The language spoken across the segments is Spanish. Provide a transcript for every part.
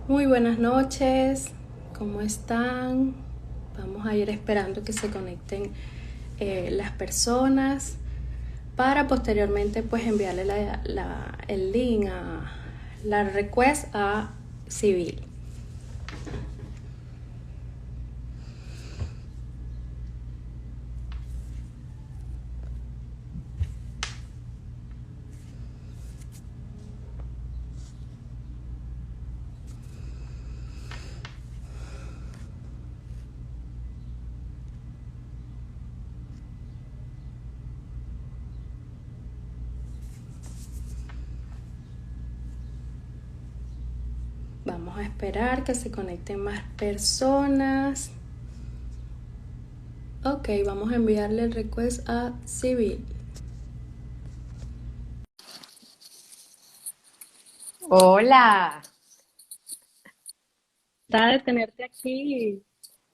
Muy buenas noches, ¿cómo están? Vamos a ir esperando que se conecten las personas para posteriormente pues enviarle el link a la request a Civil. Vamos a esperar que se conecten más personas. Ok, vamos a enviarle el request a Civil. Hola, Está de tenerte aquí.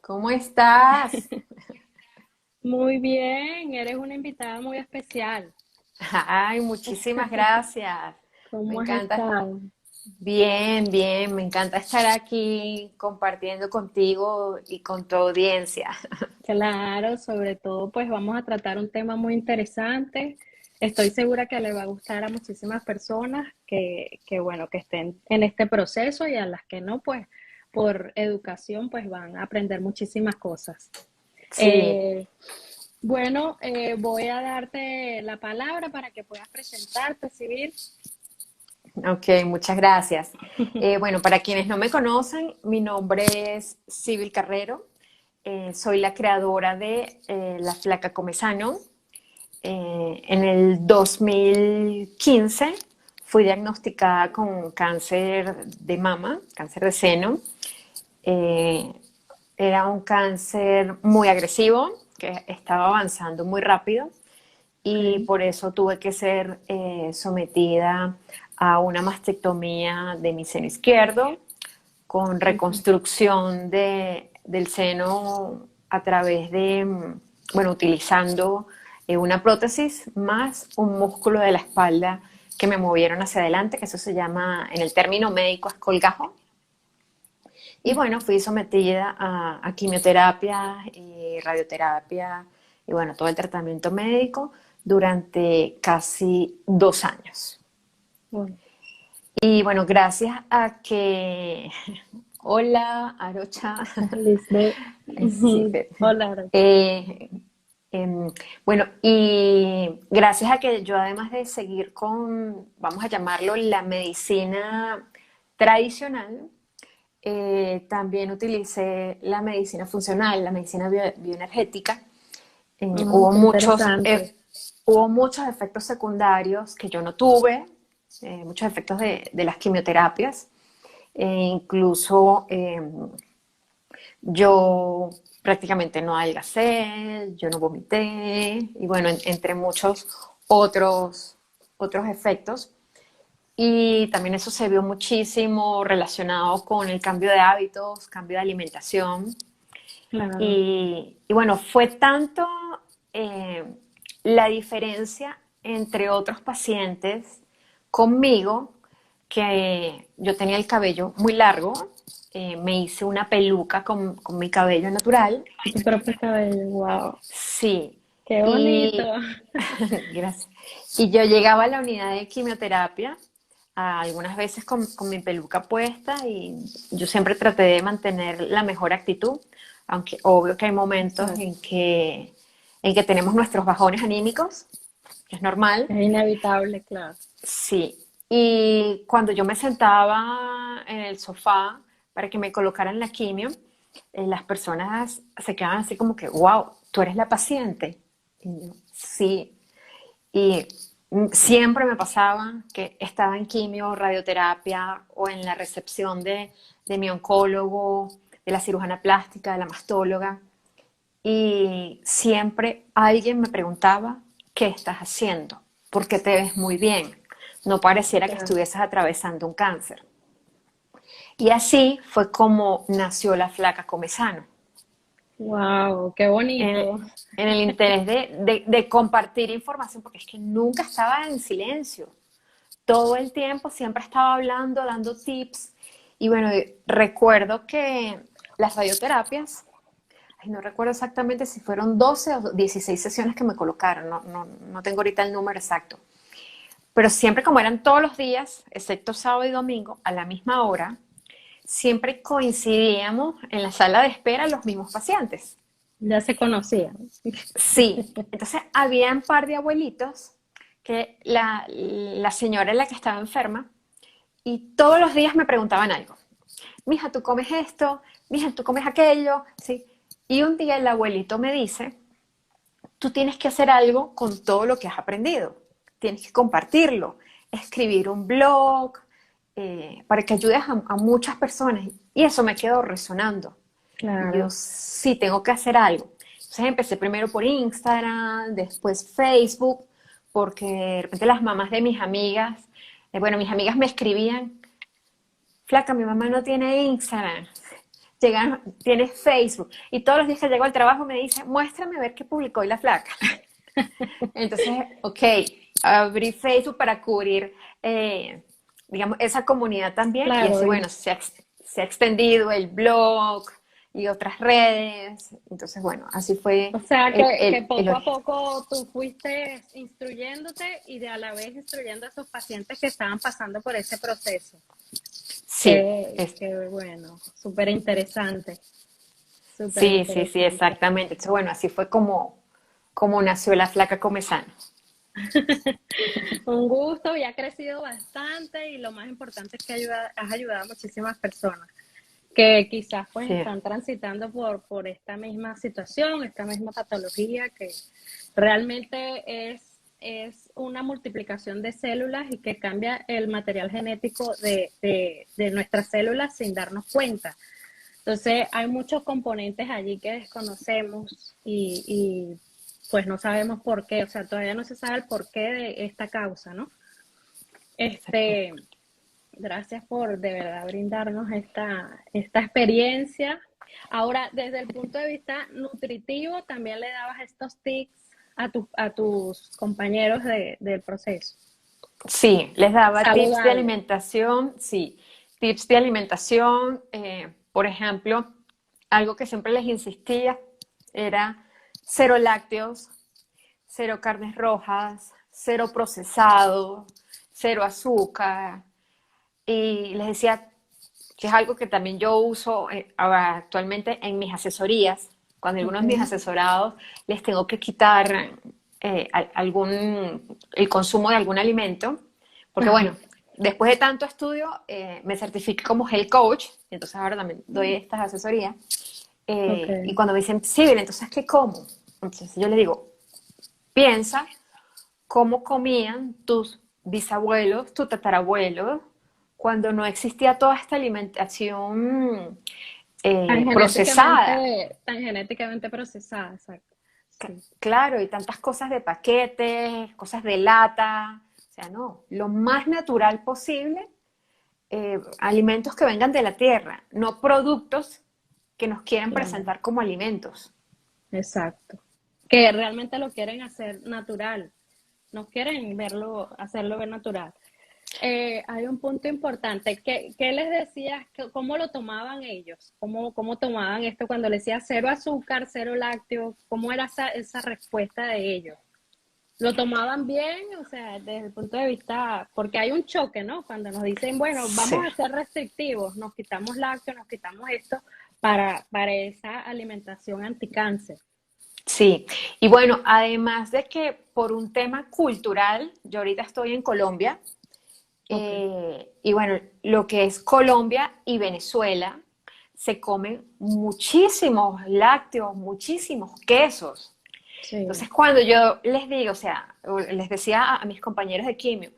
¿cómo estás? Muy bien, eres una invitada muy especial. Ay, muchísimas gracias. Me ¿Cómo has encanta. estado? Bien, bien, me encanta estar aquí compartiendo contigo y con tu audiencia. Claro, sobre todo pues vamos a tratar un tema muy interesante. Estoy segura que le va a gustar a muchísimas personas bueno, que estén en este proceso y a las que no, pues por educación pues van a aprender muchísimas cosas. Sí, Eh, voy a darte la palabra para que puedas presentarte, Civil. ok, muchas gracias. Bueno, para quienes no me conocen, mi nombre es Sibyl Carrero. Soy la creadora de La Flaca Comezano. En el 2015 fui diagnosticada con cáncer de mama, cáncer de seno. Eh, Era un cáncer muy agresivo, que estaba avanzando muy rápido y Okay. por eso tuve que ser sometida a una mastectomía de mi seno izquierdo con Ujú. reconstrucción del seno a través de, bueno, utilizando una prótesis más un músculo de la espalda que me movieron hacia adelante, que eso se llama, en el término médico, es colgajo. Y bueno, fui sometida a quimioterapia y radioterapia y bueno, todo el tratamiento médico durante casi 2 años. Bueno, Y bueno, gracias a que... Hola, Arocha. Lisbeth. Sí, Hola, Arocha. eh, em, bueno, y gracias a que yo además de seguir con, vamos a llamarlo, la medicina tradicional, también utilicé la medicina funcional, la medicina bioenergética. Eh, Mm, hubo qué muchos, interesante. hubo muchos efectos secundarios que yo no tuve, muchos efectos de las quimioterapias. Incluso yo prácticamente no adelgacé, yo no vomité, y bueno, entre muchos otros efectos. Y también eso se vio muchísimo relacionado con el cambio de hábitos, cambio de alimentación. Claro. Y bueno, fue tanto eh, la diferencia entre otros pacientes conmigo que yo tenía el cabello muy largo, me hice una peluca con mi cabello natural. Tu propio cabello, wow. Sí, Qué bonito. y gracias. Y yo llegaba a la unidad de quimioterapia algunas veces con mi peluca puesta y yo siempre traté de mantener la mejor actitud, aunque obvio que hay momentos Exacto. en que tenemos nuestros bajones anímicos, que es normal. Es inevitable, claro. Sí. Y cuando yo me sentaba en el sofá para que me colocaran la quimio, las personas se quedaban así como que, wow, tú eres la paciente. Y yo, sí. Y siempre me pasaba que estaba en quimio, radioterapia o en la recepción de mi oncólogo, de la cirujana plástica, de la mastóloga. Y siempre alguien me preguntaba, ¿qué estás haciendo? Porque te ves muy bien. No pareciera que Claro. estuvieses atravesando un cáncer. Y así fue como nació la flaca Comezano. Wow, qué En, bonito. en el interés de compartir información, porque es que nunca estaba en silencio. Todo el tiempo siempre estaba hablando, dando tips. Y bueno, recuerdo que las radioterapias, ay, no recuerdo exactamente si fueron 12 o 16 sesiones que me colocaron, no tengo ahorita el número exacto. Pero siempre como eran todos los días, excepto sábado y domingo, a la misma hora, siempre coincidíamos en la sala de espera los mismos pacientes. Ya se conocían. Sí, entonces había un par de abuelitos que la señora en la que estaba enferma y todos los días me preguntaban algo. Mija, ¿tú comes esto? Mija, ¿tú comes aquello? Sí. Y un día el abuelito me dice, tú tienes que hacer algo con todo lo que has aprendido. Tienes que compartirlo, escribir un blog, para que ayudes a muchas personas. Y eso me quedó resonando. Y yo Claro. sí tengo que hacer algo. Entonces empecé primero por Instagram, después Facebook, porque de repente las mamás de mis amigas, bueno, mis amigas me escribían, flaca, mi mamá no tiene Instagram, tiene Facebook. Y todos los días que llego al trabajo me dice, muéstrame a ver qué publicó hoy la flaca. Entonces, ok, abrí Facebook para cubrir, digamos, esa comunidad también. Y Claro, así, y bueno, se ha extendido el blog y otras redes. Entonces, bueno, así fue o sea que el poco a origen. poco tú fuiste instruyéndote y de a la vez instruyendo a esos pacientes que estaban pasando por ese proceso. Sí, Qué bueno, súper interesante, súper sí, sí, sí, interesante. exactamente. Entonces, bueno, así fue como nació la flaca Comezano. Un gusto y ha crecido bastante y lo más importante es que has ayudado a muchísimas personas que quizás pues Sí, están transitando por esta misma situación, esta misma patología que realmente es una multiplicación de células y que cambia el material genético de nuestras células sin darnos cuenta. Entonces hay muchos componentes allí que desconocemos y pues no sabemos por qué, o sea, todavía no se sabe el porqué de esta causa, ¿no? exacto. Este, gracias por de verdad brindarnos esta experiencia. Ahora, desde el punto de vista nutritivo, también le dabas estos tips a tus compañeros del proceso. Sí, les daba tips de Saludable. alimentación, sí, tips de alimentación, por ejemplo, algo que siempre les insistía era cero lácteos, cero carnes rojas, cero procesado, cero azúcar, y les decía que es algo que también yo uso actualmente en mis asesorías, cuando algunos de mis Okay. asesorados les tengo que quitar el consumo de algún alimento, porque Ajá. bueno, después de tanto estudio me certifico como health coach, entonces ahora también doy estas asesorías, y Okay. cuando me dicen, sí, bien, entonces, ¿qué como? Entonces yo les digo, piensa cómo comían tus bisabuelos, tu tatarabuelo, cuando no existía toda esta alimentación procesada. Tan genéticamente procesada, exacto. Sí, Claro, y tantas cosas de paquetes, cosas de lata. O sea, no, lo más natural posible, alimentos que vengan de la tierra, no productos que nos quieren claro, presentar como alimentos. exacto. Que realmente lo quieren hacer natural, no quieren hacerlo ver natural. Hay un punto importante. ¿Qué les decías? ¿Cómo lo tomaban ellos? ¿Cómo tomaban esto cuando les decía cero azúcar, cero lácteos? ¿Cómo era esa respuesta de ellos? ¿Lo tomaban bien? O sea, desde el punto de vista, porque hay un choque, ¿no? Cuando nos dicen, bueno, Sí. vamos a ser restrictivos, nos quitamos lácteos, nos quitamos esto para esa alimentación anticáncer. Sí, y bueno, además de que por un tema cultural, yo ahorita estoy en Colombia, Ok, y bueno, lo que es Colombia y Venezuela, se comen muchísimos lácteos, muchísimos quesos. sí, Entonces, cuando yo les digo, o sea, les decía a mis compañeros de quimio,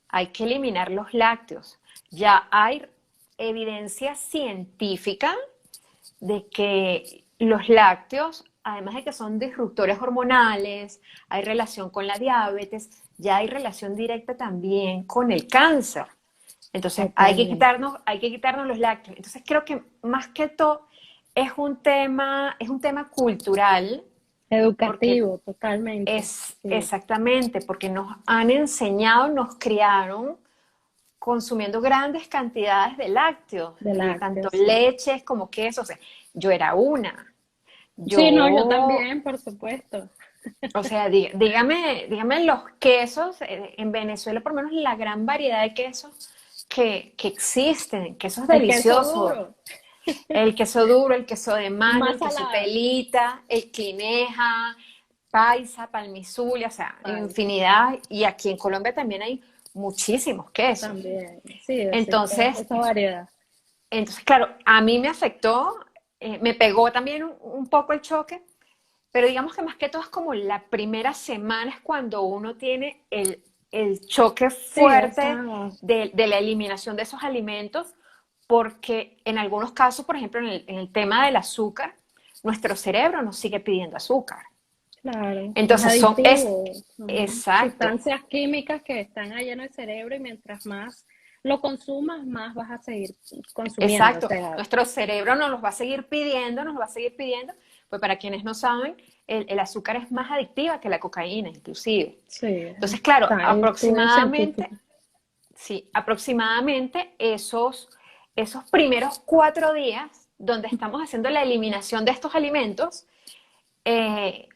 hay que eliminar los lácteos. Ya hay evidencia científica de que los lácteos, además de que son disruptores hormonales, hay relación con la diabetes, ya hay relación directa también con el cáncer. Entonces, totalmente. hay que quitarnos los lácteos. Entonces, creo que más que todo es un tema cultural, porque Educativo, totalmente. es Sí, exactamente, porque nos han enseñado, nos criaron consumiendo grandes cantidades de lácteos, De tanto lácteos, sí. leches como quesos. O sea, yo era una. Sí, no, yo Yo, también, por supuesto. o sea, dígame los quesos. En Venezuela, por lo menos, la gran variedad de quesos que existen, quesos El queso deliciosos. duro, El queso duro, el queso de el mano, más el queso salado. telita, el clineja, paisa, palmizulia, o sea, Ay, infinidad. Y aquí en Colombia también hay muchísimos quesos. también, sí, existe Entonces, esa variedad. claro, a mí me afectó, me pegó también un poco el choque, pero digamos que más que todo es como la primera semana es cuando uno tiene el choque Sí, fuerte esa, de la eliminación de esos alimentos, porque en algunos casos, por ejemplo, en el tema del azúcar, nuestro cerebro nos sigue pidiendo azúcar. claro, es Entonces adictivo. Son exacto, sustancias químicas que están allá en el cerebro y mientras más lo consumas, más vas a seguir consumiendo. O exacto. sea, Nuestro cerebro nos los va a seguir pidiendo, nos va a seguir pidiendo. Pues para quienes no saben, el azúcar es más adictiva que la cocaína, inclusive. sí, Entonces, claro, está en estudios aproximadamente, científicos. sí, aproximadamente esos primeros 4 días donde estamos haciendo la eliminación de estos alimentos, eh,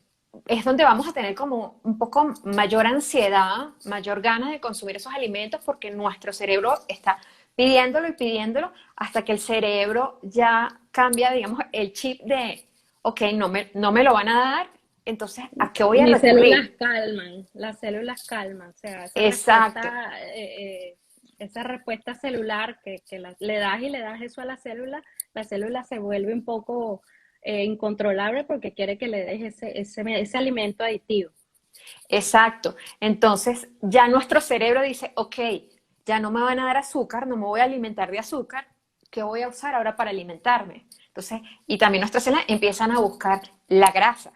es donde vamos a tener como un poco mayor ansiedad, mayor ganas de consumir esos alimentos porque nuestro cerebro está pidiéndolo y pidiéndolo hasta que el cerebro ya cambia, digamos, el chip de, ok, no me lo van a dar, entonces, ¿a qué voy a Mis células recurrir? calman, las células calman, o sea, Exacto, esa respuesta celular que le das y le das eso a la célula se vuelve un poco incontrolable porque quiere que le des ese alimento aditivo. exacto. Entonces, ya nuestro cerebro dice, ok, ya no me van a dar azúcar, no me voy a alimentar de azúcar, ¿qué voy a usar ahora para alimentarme? Entonces, y también nuestras células empiezan a buscar la grasa.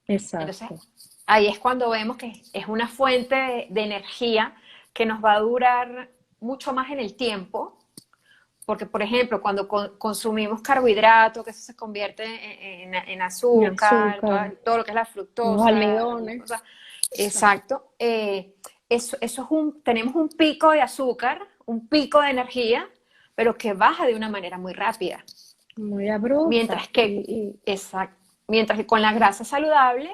Entonces, Exacto. ahí es cuando vemos que es una fuente de energía que nos va a durar mucho más en el tiempo, porque, por ejemplo, cuando consumimos carbohidratos, que eso se convierte en Y azúcar, azúcar, todo lo que es la los fructosa, la almidones. glucosa, Exacto. exacto, eso es tenemos un pico de azúcar, un pico de energía, pero que baja de una manera muy rápida. Muy abrupta. Mientras que, exacto, mientras que con la grasa saludable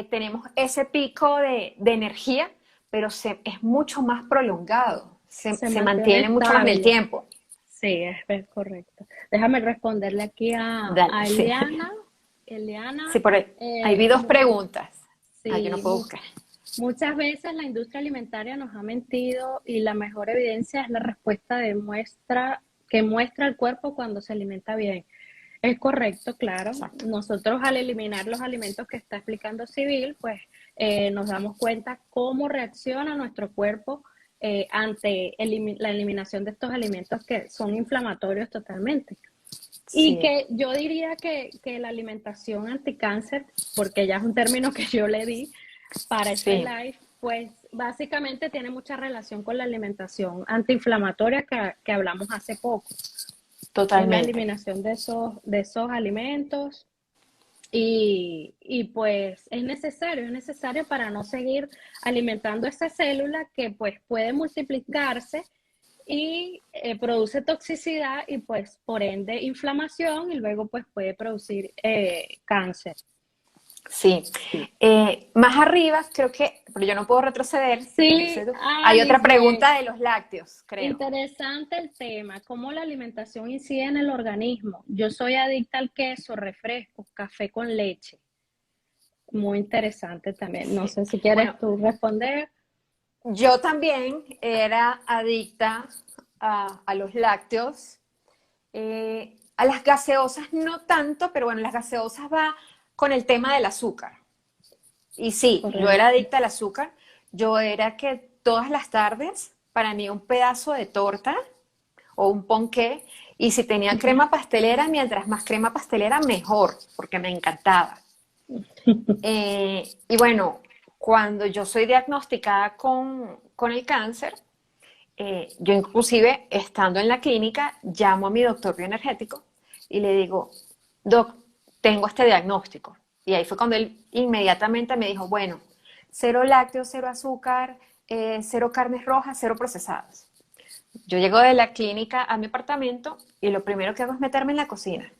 tenemos ese pico de energía, pero es mucho más prolongado, se, Se se mantiene mantiene mucho más en el estable. tiempo. Sí, es correcto. Déjame responderle aquí Dale, a sí. Eliana. Sí, Eliana, por ahí vi dos mu- preguntas. Ah, yo no sí, puedo buscar. muchas veces la industria alimentaria nos ha mentido y la mejor evidencia es la respuesta que muestra el cuerpo cuando se alimenta bien. Es correcto, claro. Exacto. Nosotros al eliminar los alimentos que está explicando Civil, pues nos damos cuenta cómo reacciona nuestro cuerpo ante la eliminación de estos alimentos que son inflamatorios totalmente. Y Sí, que yo diría que la alimentación anticáncer, porque ya es un término que yo le di para este sí, live, pues básicamente tiene mucha relación con la alimentación antiinflamatoria que hablamos hace poco. Es la totalmente. eliminación de esos alimentos y pues es necesario para no seguir alimentando esa célula que pues puede multiplicarse y produce toxicidad y pues por ende inflamación y luego pues puede producir cáncer. Sí. Más arriba, creo que, pero yo no puedo retroceder, Sí, dice tú. ay Hay otra Lisbeth, pregunta de los lácteos, creo. interesante el tema, cómo la alimentación incide en el organismo. Yo soy adicta al queso, refrescos, café con leche. Muy interesante también. No Sí. sé si quieres Bueno, tú responder. yo también era adicta a los lácteos. A las gaseosas no tanto, pero bueno, las gaseosas va con el tema del azúcar. Y sí, yo era Correcto. adicta al azúcar. Yo era que todas las tardes, para mí un pedazo de torta o un ponqué, y si tenía crema pastelera, mientras más crema pastelera, mejor, porque me encantaba. Y bueno, cuando yo soy diagnosticada con el cáncer, yo inclusive estando en la clínica, llamo a mi doctor bioenergético y le digo, doc, tengo este diagnóstico. Y ahí fue cuando él inmediatamente me dijo, bueno, cero lácteos, cero azúcar, cero carnes rojas, cero procesadas. yo llego de la clínica a mi apartamento y lo primero que hago es meterme en la cocina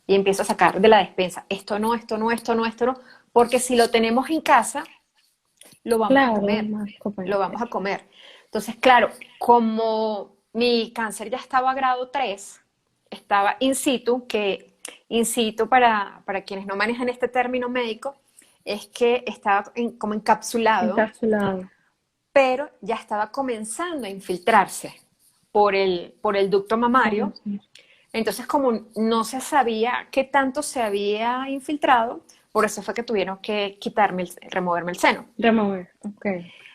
y empiezo a sacar de la despensa esto no, esto no, esto no, esto no, porque si lo tenemos en casa, lo vamos a Claro, comer, más lo comerte. vamos a comer. Entonces, claro, como mi cáncer ya estaba a grado 3, estaba in situ, que in situ para quienes no manejan este término médico, es que estaba como encapsulado, Encapsulado. pero ya estaba comenzando a infiltrarse por el ducto mamario. Conocer. Entonces, como no se sabía qué tanto se había infiltrado, por eso fue que tuvieron que removerme el seno. Remover. Ok.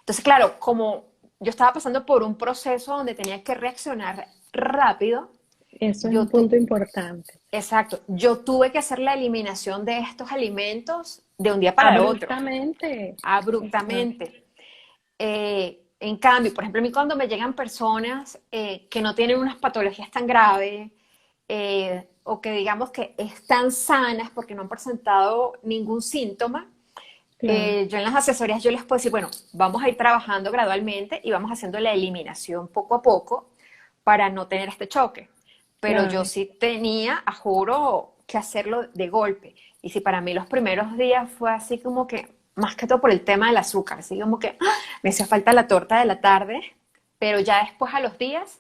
Entonces, claro, como yo estaba pasando por un proceso donde tenía que reaccionar rápido, Eso es un yo punto importante. exacto, yo tuve que hacer la eliminación de estos alimentos de un día para el otro, Abruptamente. Exacto. abruptamente. En cambio, por ejemplo, a mí cuando me llegan personas que no tienen unas patologías tan graves, o que digamos que están sanas porque no han presentado ningún síntoma, Claro. yo en las asesorías yo les puedo decir, bueno, vamos a ir trabajando gradualmente y vamos haciendo la eliminación poco a poco para no tener este choque. Pero yo Claro. sí tenía, a juro, que hacerlo de golpe. Y si para mí los primeros días fue así como que, más que todo por el tema del azúcar, así como que me hacía falta la torta de la tarde, pero ya después a los días,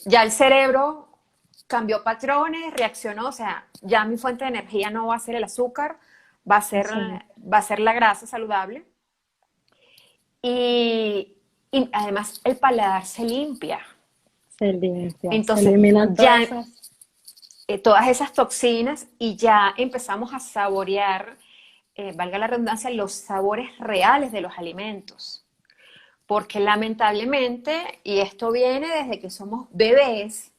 ya el cerebro cambió patrones, reaccionó, o sea, ya mi fuente de energía no va a ser el azúcar, va a ser, Exacto. va a ser la grasa saludable. Y además el paladar se limpia. Se limpia, se Entonces, eliminan todas ya esas. todas esas toxinas y ya empezamos a saborear, valga la redundancia, los sabores reales de los alimentos. Porque lamentablemente, y esto viene desde que somos bebés,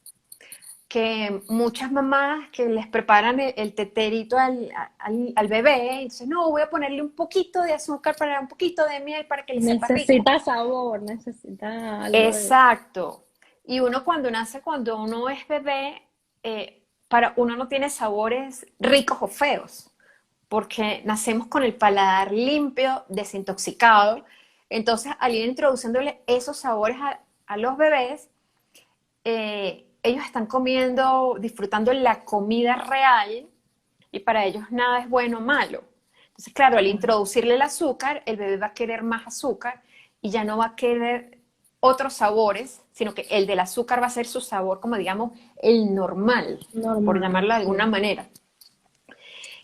que muchas mamás que les preparan el teterito al bebé, entonces no, voy a ponerle un poquito de azúcar, para un poquito de miel para que le sepa rico. Necesita sabor, necesita algo de... Exacto. Y uno cuando nace, cuando uno es bebé, para uno no tiene sabores ricos o feos, porque nacemos con el paladar limpio, desintoxicado. Entonces, al ir introduciéndole esos sabores a los bebés, ellos están comiendo, disfrutando la comida real y para ellos nada es bueno o malo. Entonces, claro, al introducirle el azúcar, el bebé va a querer más azúcar y ya no va a querer otros sabores, sino que el del azúcar va a ser su sabor, como digamos, el normal, por Normal, llamarlo de alguna sí. manera.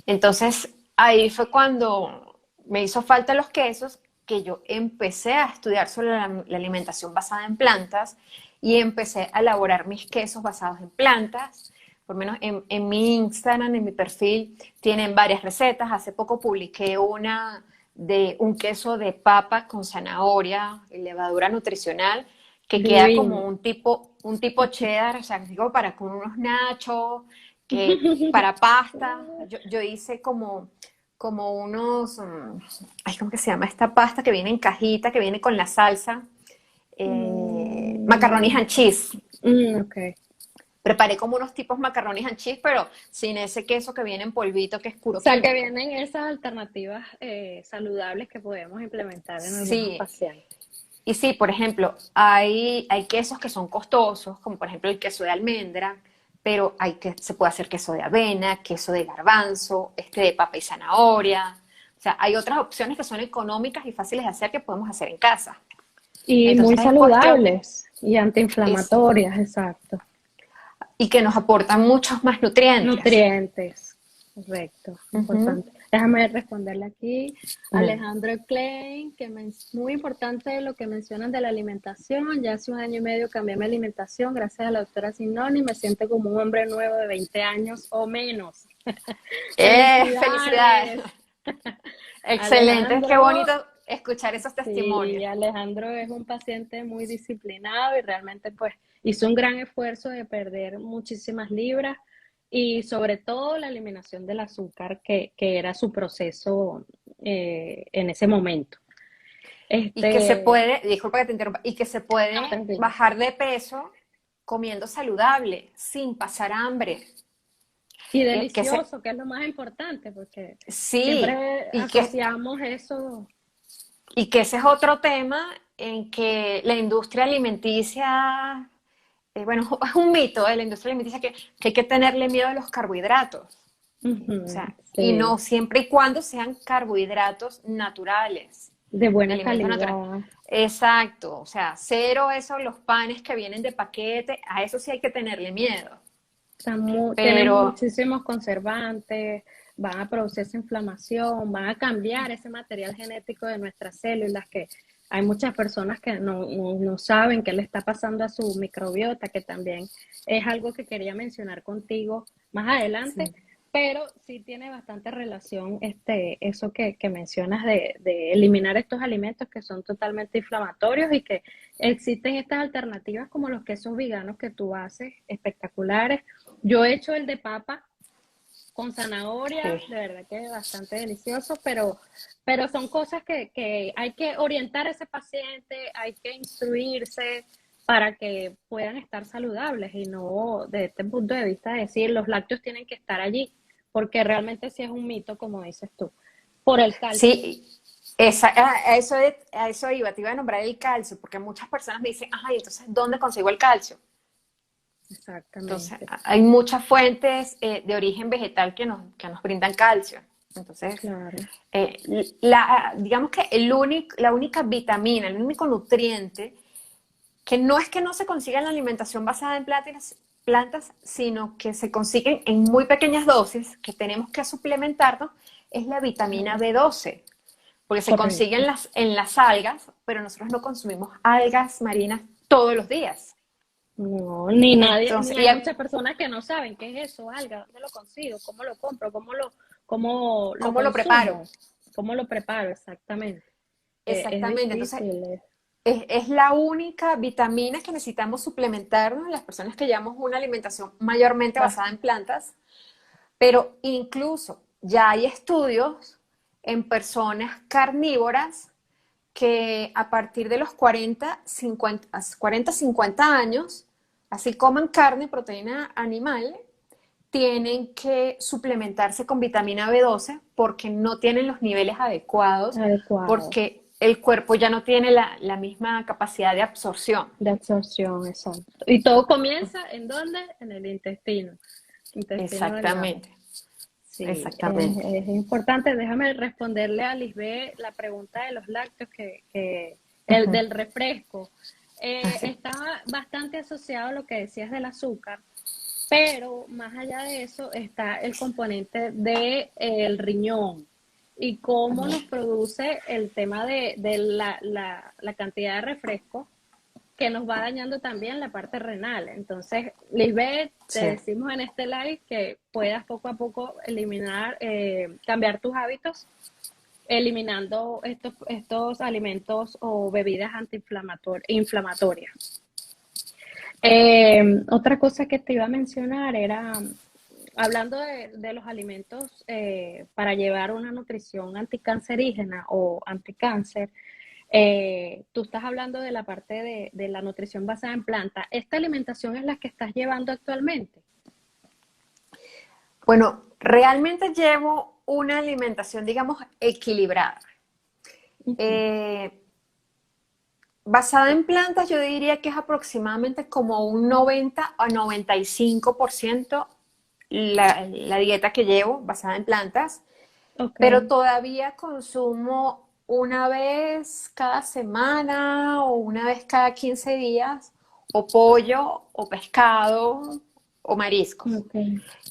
Entonces, ahí fue cuando me hizo falta los quesos, que yo empecé a estudiar sobre la alimentación basada en plantas y empecé a elaborar mis quesos basados en plantas. Por lo menos en mi Instagram, en mi perfil, tienen varias recetas. Hace poco publiqué una de un queso de papa con zanahoria y levadura nutricional que queda como Divino. un tipo cheddar, o sea, digo, para con unos nachos, que para pasta. Yo hice como unos, ay, ¿cómo que se llama? Esta pasta que viene en cajita, que viene con la salsa, macarrones Mm, and cheese. ok. Preparé como unos tipos macarrones and cheese, pero sin ese queso que viene en polvito, que es O puro sea, que químico. vienen esas alternativas saludables que podemos implementar en algunos Sí, pacientes. y sí, por ejemplo, hay quesos que son costosos, como por ejemplo el queso de almendra, pero se puede hacer queso de avena, queso de garbanzo, este de papa y zanahoria. O sea, hay otras opciones que son económicas y fáciles de hacer que podemos hacer en casa. Y muy Entonces es cuestión, saludables y es, antiinflamatorias, exacto. y que nos aportan muchos más nutrientes. Nutrientes, correcto, Ujú. importante. Déjame responderle aquí. Mm. Alejandro Klein, que es muy importante lo que mencionan de la alimentación. Ya hace un año y medio cambié mi alimentación gracias a la doctora Sinoni y me siento como un hombre nuevo de 20 años o menos. Felicidades. Felicidades. Excelente, qué Alejandro, bonito escuchar esos sí, testimonios. Alejandro es un paciente muy disciplinado y realmente pues hizo un gran esfuerzo de perder muchísimas libras y sobre todo la eliminación del azúcar que era su proceso en ese momento. Y que se Este, puede, disculpa que te interrumpa, y que se no, puede tranquilo. bajar de peso comiendo saludable, sin pasar hambre. Y Que se, delicioso, que es lo más importante, porque sí, siempre y que, asociamos eso. y que ese es otro tema en que la industria alimenticia, bueno, es un mito de la industria alimenticia que hay que tenerle miedo a los carbohidratos. O Ujú, sea, y sí, no siempre y cuando sean carbohidratos naturales, de de buena alimentos naturales. calidad. Exacto, o sea, cero eso, los panes que vienen de paquete, a eso sí hay que tenerle miedo. Tienen Pero muchísimos conservantes, van a producir esa inflamación, van a cambiar ese material genético de nuestras células, que hay muchas personas que no saben qué le está pasando a su microbiota, que también es algo que quería mencionar contigo más adelante, sí, pero sí tiene bastante relación eso que mencionas de eliminar estos alimentos que son totalmente inflamatorios y que existen estas alternativas como los quesos veganos que tú haces, espectaculares. Yo he hecho el de papa con zanahoria, sí. de verdad que es bastante delicioso, pero son cosas que hay que orientar a ese paciente, hay que instruirse para que puedan estar saludables y no desde este punto de vista de decir los lácteos tienen que estar allí, porque realmente sí es un mito, como dices tú, por el calcio. Sí, a eso iba, te iba a nombrar el calcio, porque muchas personas me dicen, ay, entonces, ¿dónde consigo el calcio? Entonces, Exactamente, hay muchas fuentes de origen vegetal que nos brindan calcio. Entonces, claro. digamos que la única vitamina, el único nutriente, que no es que no se consiga en la alimentación basada en plantas, sino que se consiguen en muy pequeñas dosis, que tenemos que suplementarnos, es la vitamina B12 porque se consigue Correcto. en las algas, pero nosotros no consumimos algas marinas todos los días. No, ni nadie, Entonces, ni hay muchas personas que no saben qué es eso, alga, dónde lo consigo, cómo lo compro, cómo lo ¿cómo lo preparo? consumo, cómo lo preparo exactamente. Es Exactamente, entonces difícil. es la única vitamina que necesitamos suplementarnos las personas que llevamos una alimentación mayormente basada en plantas, pero incluso ya hay estudios en personas carnívoras que a partir de los 50 años, así coman carne, proteína animal, tienen que suplementarse con vitamina B12 porque no tienen los niveles adecuados, Adecuado, porque el cuerpo ya no tiene la misma capacidad de absorción. de absorción, exacto. Y todo comienza ¿en dónde? En el intestino delgado. Exactamente, Sí, exactamente. es importante. Déjame responderle a Lisbeth la pregunta de los lácteos, el Ujú. del refresco. Así. Está bastante asociado a lo que decías del azúcar, pero más allá de eso está el componente del riñón y cómo nos produce el tema de la cantidad de refresco que nos va dañando también la parte renal. Entonces, Lisbeth, te Sí. decimos en este live que puedas poco a poco eliminar, cambiar tus hábitos, eliminando estos alimentos o bebidas inflamatorias. Otra cosa que te iba a mencionar era, hablando de los alimentos para llevar una nutrición anticancerígena o anticáncer, tú estás hablando de la parte de la nutrición basada en planta. ¿Esta alimentación es la que estás llevando actualmente? Bueno, realmente llevo una alimentación, digamos, equilibrada. Ujú. Eh, Basada en plantas, yo diría que es aproximadamente como un 90 a 95% la dieta que llevo basada en plantas, Ok, pero todavía consumo una vez cada semana o una vez cada 15 días o pollo o pescado o mariscos. ok,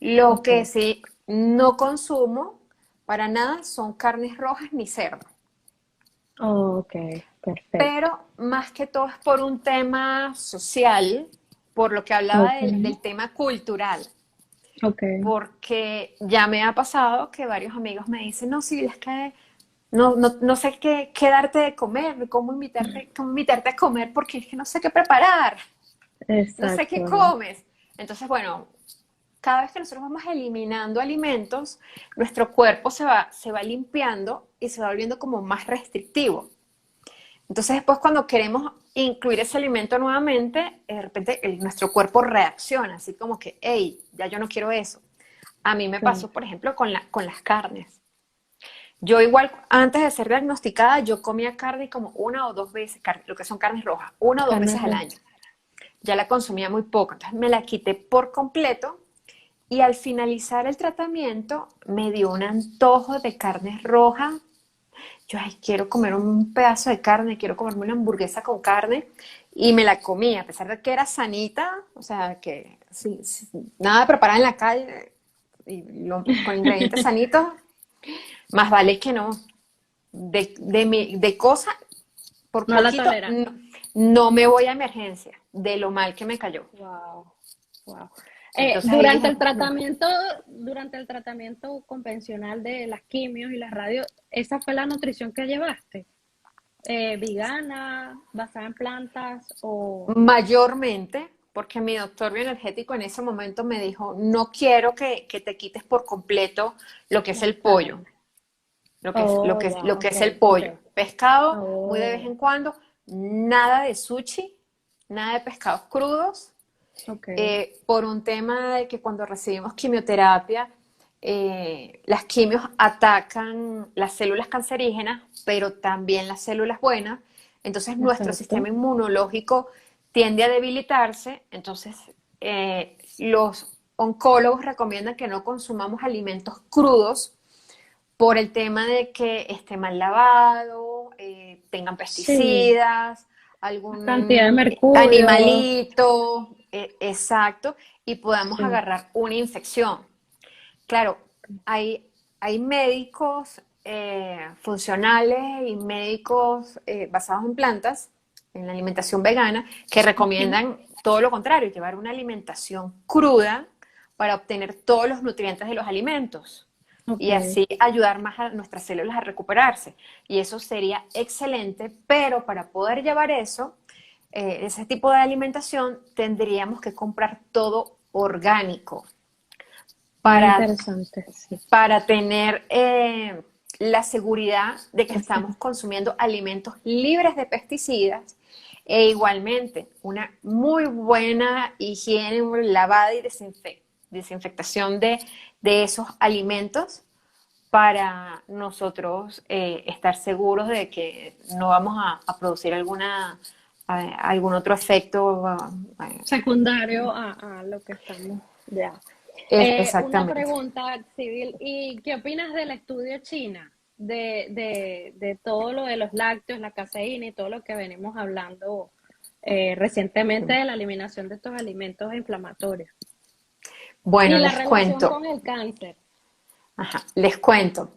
Lo ok, que sí no consumo para nada son carnes rojas ni cerdo. ok, perfecto. Pero más que todo es por un tema social, por lo que hablaba Ok, del tema cultural, ok. porque ya me ha pasado que varios amigos me dicen, no, sí, es que no sé qué darte de comer, cómo invitarte a comer, porque es que no sé qué preparar, no sé qué Exacto. comes. Entonces, bueno, cada vez que nosotros vamos eliminando alimentos, nuestro cuerpo se va limpiando y se va volviendo como más restrictivo. Entonces después cuando queremos incluir ese alimento nuevamente, de repente nuestro cuerpo reacciona, así como que, hey, ya yo no quiero eso. A mí me Claro. pasó, por ejemplo, con las carnes. Yo igual, antes de ser diagnosticada, yo comía carne como una o dos veces, lo que son carnes rojas, una o dos Carne veces al roja. año. Ya la consumía muy poco, entonces me la quité por completo y al finalizar el tratamiento me dio un antojo de carnes rojas. Yo, ay, quiero comer un pedazo de carne, quiero comerme una hamburguesa con carne y me la comí, a pesar de que era sanita, o sea, que sí, sí, nada preparada en la calle y con ingredientes sanitos, más vale que no. De cosas, por No la poquito, tolera. no, no me voy a emergencia, de lo mal que me cayó. Wow, wow. Entonces ahí dije, no. Durante el tratamiento convencional de las quimios y las radios, ¿esa fue la nutrición que llevaste? ¿Vegana, basada en plantas o Mayormente, porque mi doctor bioenergético en ese momento me dijo, no quiero que te quites por completo lo que es las el pollo, carnes? lo Oh, que es, lo wow, que ok, es el ok. pollo. Pescado, muy de vez Oh, en cuando, nada de sushi, nada de pescados crudos, ok. por un tema de que cuando recibimos quimioterapia, las quimios atacan las células cancerígenas, pero también las células buenas. Entonces nuestro Exacto. sistema inmunológico tiende a debilitarse. Entonces los oncólogos recomiendan que no consumamos alimentos crudos por el tema de que esté mal lavado, tengan Sí, pesticidas, la cantidad de algún mercurio. animalito, exacto, y podamos Sí, agarrar una infección. Claro, hay médicos funcionales y médicos basados en plantas, en la alimentación vegana, que ujú, recomiendan todo lo contrario, llevar una alimentación cruda para obtener todos los nutrientes de los alimentos ok, y así ayudar más a nuestras células a recuperarse. Y eso sería excelente, pero para poder llevar eso, ese tipo de alimentación, tendríamos que comprar todo orgánico muy para, interesante, sí. para tener la seguridad de que estamos consumiendo alimentos libres de pesticidas e igualmente una muy buena higiene, lavada y desinfectación de esos alimentos para nosotros estar seguros de que no vamos a producir algún otro efecto. Secundario a lo que estamos ya. Una Exactamente. pregunta civil, ¿y qué opinas del estudio China? De todo lo de los lácteos, la caseína y todo lo que venimos hablando recientemente de la eliminación de estos alimentos inflamatorios. Bueno, Y la les relación cuento. con el cáncer. Ajá, les cuento.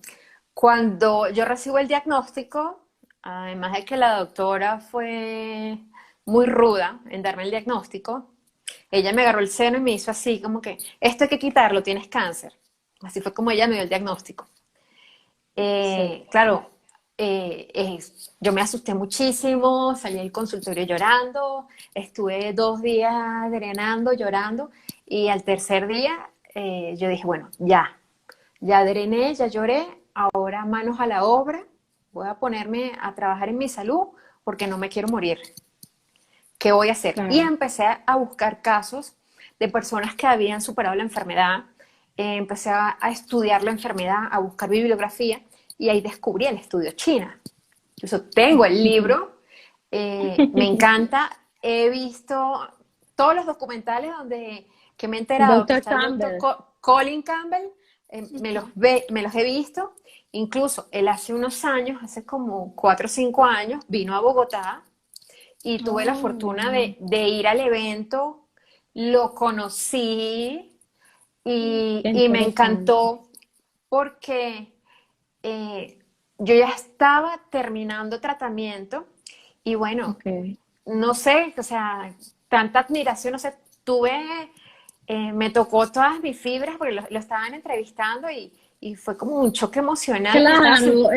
Cuando yo recibo el diagnóstico, además de que la doctora fue muy ruda en darme el diagnóstico, ella me agarró el seno y me hizo así, como que, esto hay que quitarlo, tienes cáncer. Así fue como ella me dio el diagnóstico. Sí, Claro, yo me asusté muchísimo, salí del consultorio llorando, estuve 2 días drenando, llorando, y al tercer día yo dije, bueno, ya drené, ya lloré, ahora manos a la obra, voy a ponerme a trabajar en mi salud porque no me quiero morir. ¿Qué voy a hacer? Y claro. empecé a buscar casos de personas que habían superado la enfermedad, empecé a estudiar la enfermedad, a buscar bibliografía y ahí descubrí el estudio China. Incluso tengo el libro, me encanta, he visto todos los documentales que me he enterado que Doctor está el doctor Campbell. Colin Campbell, me los he visto, incluso él hace unos años, hace como 4 o 5 años, vino a Bogotá y tuve la Oh, fortuna wow. de ir al evento, lo conocí Qué y me interesante. encantó porque eh, yo ya estaba terminando tratamiento y bueno, Ok. no sé, o sea, tanta admiración, no sé, me tocó todas mis fibras porque lo estaban entrevistando y fue como un choque emocional. Claro,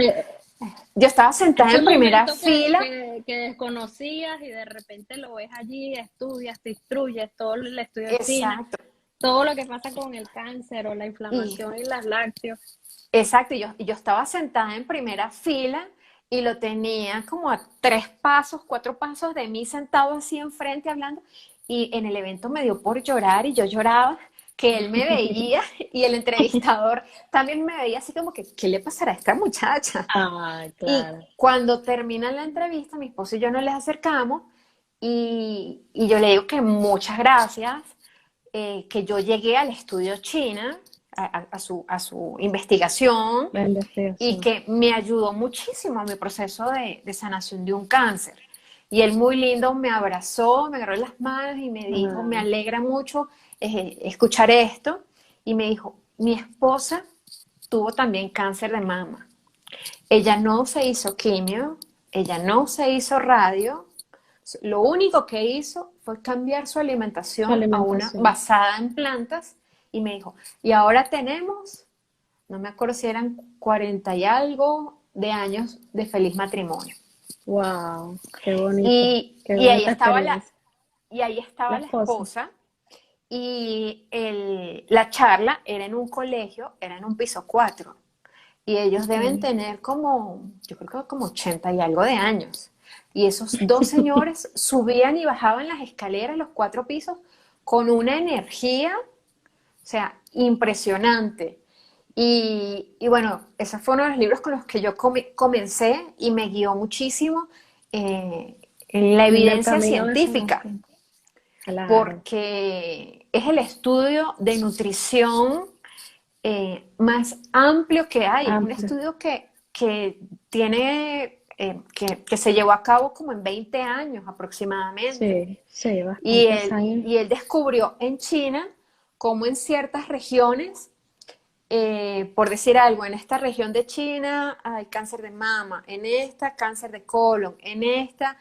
Yo estaba sentada ese en primera momento fila, que desconocías y de repente lo ves allí, estudias, te instruyes, todo el estudio de China, exacto, todo lo que pasa con el cáncer o la y inflamación y las lácteos. exacto, y yo estaba sentada en primera fila y lo tenía como a 3 pasos, 4 pasos de mí sentado así enfrente hablando y en el evento me dio por llorar y yo lloraba que él me veía y el entrevistador también me veía así como que, ¿qué le pasará a esta muchacha? Ah, Y claro. cuando termina la entrevista, mi esposo y yo nos les acercamos y yo le digo que muchas gracias, que yo llegué al estudio China, a su investigación, La y investigación. que me ayudó muchísimo a mi proceso de sanación de un cáncer. Y él muy lindo me abrazó, me agarró las manos y me dijo, me Ah, alegra mucho escuchar esto. Y me dijo, mi esposa tuvo también cáncer de mama. Ella no se hizo quimio, ella no se hizo radio, lo único que hizo fue cambiar su su alimentación a una alimentación. basada en plantas y me dijo, y ahora tenemos, no me acuerdo si eran 40 y algo de años de feliz matrimonio. Wow, qué bonito, Y, qué y ahí bonita estaba la, experiencia. y ahí La estaba la esposa. esposa y la charla era en un colegio, era en un piso 4 y ellos deben Okay. tener como, yo creo que como 80 y algo de años. Y esos dos señores subían y bajaban las escaleras, los 4 pisos, con una energía, o sea, impresionante. Y bueno, ese fue uno de los libros con los que yo comencé y me guió muchísimo en la En el evidencia camino de científica, sanación. Claro, porque es el estudio de nutrición más amplio que hay. Es un amplio. estudio que tiene, que se llevó a cabo como en 20 años aproximadamente. Sí, sí, Y bastantes él, años. y él descubrió en China cómo en ciertas regiones, por decir algo, en esta región de China hay cáncer de mama, en esta cáncer de colon, en esta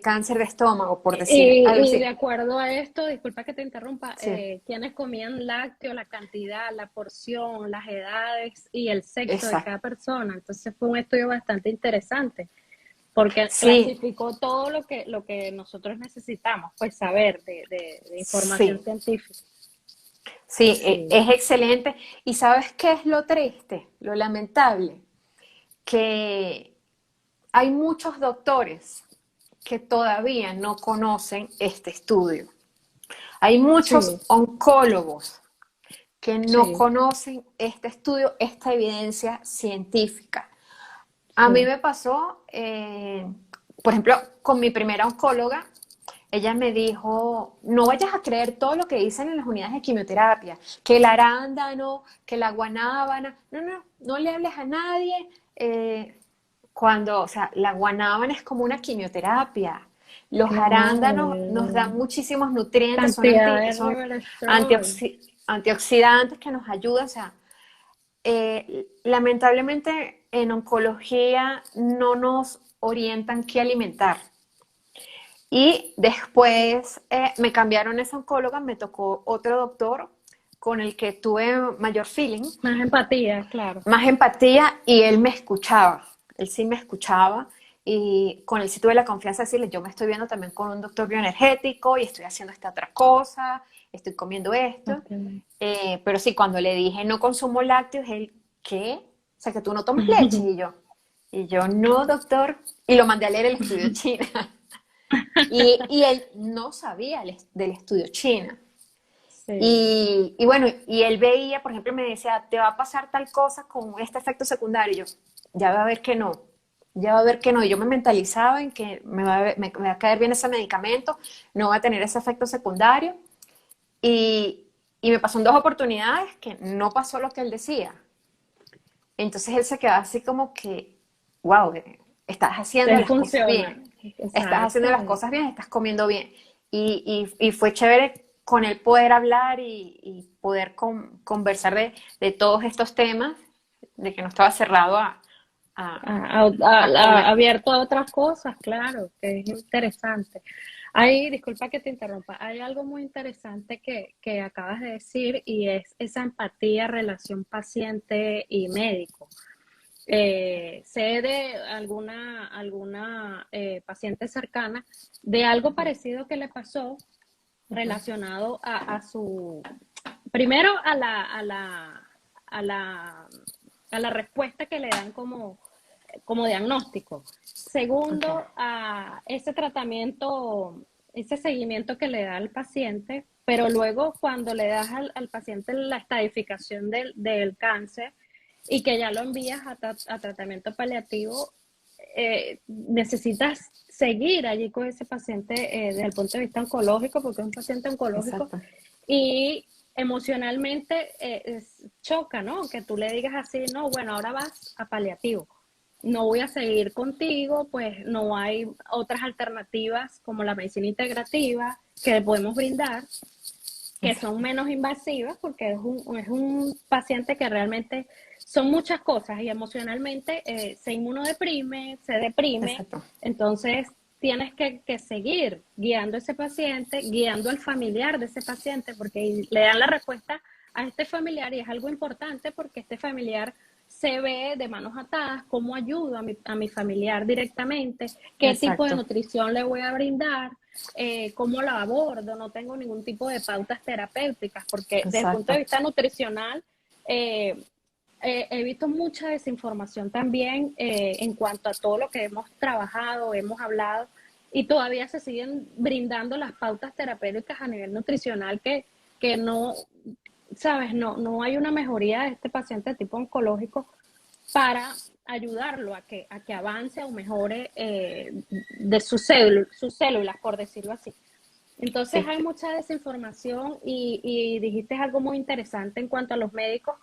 cáncer de estómago, por decir algo Y de así. acuerdo a esto, disculpa que te interrumpa, Sí, quienes comían lácteo, la cantidad, la porción, las edades y el sexo de cada exacto. persona. Entonces fue un estudio bastante interesante porque Sí, clasificó todo lo que nosotros necesitamos, pues saber de información sí. científica. Sí, Sí, es excelente. ¿Y sabes qué es lo triste, lo lamentable? Que hay muchos doctores que todavía no conocen este estudio. Hay muchos sí, oncólogos que no sí, conocen este estudio, esta evidencia científica. A mí sí. me pasó, por ejemplo, con mi primera oncóloga, ella me dijo, no vayas a creer todo lo que dicen en las unidades de quimioterapia, que el arándano, que la guanábana, no le hables a nadie. O sea, la guanábana es como una quimioterapia. Los Claro, arándanos nos dan muchísimos nutrientes, cantidad de son resveratrol. antioxidantes que nos ayudan. O sea, lamentablemente en oncología no nos orientan qué alimentar. Y después me cambiaron esa oncóloga, me tocó otro doctor con el que tuve mayor feeling, Más empatía, claro. más empatía y él me escuchaba, él sí me escuchaba y con él sí tuve la confianza de decirle, yo me estoy viendo también con un doctor bioenergético y estoy haciendo esta otra cosa, estoy comiendo esto, Okay. pero sí, cuando le dije no consumo lácteos, él, ¿qué? O sea, que tú no tomas leche y yo no, doctor, y lo mandé a leer el estudio China. Y él no sabía del estudio China. Sí, Y bueno, y él veía, por ejemplo, me decía, te va a pasar tal cosa con este efecto secundario. Y yo, ya va a ver que no, ya va a ver que no. Y yo me mentalizaba en que me va a caer bien ese medicamento, no va a tener ese efecto secundario. Y, y me pasó en 2 oportunidades que no pasó lo que él decía. Entonces él se quedaba así como que, wow, estás haciendo te las cosas funciona. bien, estás haciendo las Exacto. cosas bien, estás comiendo bien. Y fue chévere con él poder hablar y poder conversar de todos estos temas, de que no estaba cerrado a, a comer. Abierto a otras cosas, claro, que es interesante. Hay, disculpa que te interrumpa, hay algo muy interesante que acabas de decir y es esa empatía, relación paciente y médico. Sé de alguna paciente cercana de algo parecido que le pasó relacionado a su, primero a la respuesta que le dan como diagnóstico. Okay. Segundo, a ese tratamiento, ese seguimiento que le da al paciente, pero luego cuando le das al paciente la estadificación del cáncer y que ya lo envías a tratamiento paliativo, necesitas seguir allí con ese paciente desde el punto de vista oncológico, porque es un paciente oncológico, Exacto. y emocionalmente choca, ¿no? Que tú le digas así, no, bueno, ahora vas a paliativo, no voy a seguir contigo, pues no hay otras alternativas como la medicina integrativa que le podemos brindar, que son menos invasivas, porque es un paciente que realmente son muchas cosas y emocionalmente se inmunodeprime, se deprime, Exacto. entonces tienes que seguir guiando a ese paciente, guiando al familiar de ese paciente, porque le dan la respuesta a este familiar y es algo importante porque este familiar se ve de manos atadas, cómo ayudo a mi familiar directamente, qué tipo de Exacto. nutrición le voy a brindar, cómo la abordo, no tengo ningún tipo de pautas terapéuticas, porque desde el punto de Exacto. vista nutricional he visto mucha desinformación también en cuanto a todo lo que hemos trabajado, hemos hablado, y todavía se siguen brindando las pautas terapéuticas a nivel nutricional que no, sabes, no hay una mejoría de este paciente de tipo oncológico para ayudarlo a que avance o mejore de sus células, por decirlo así. Entonces Sí, hay mucha desinformación y dijiste algo muy interesante en cuanto a los médicos,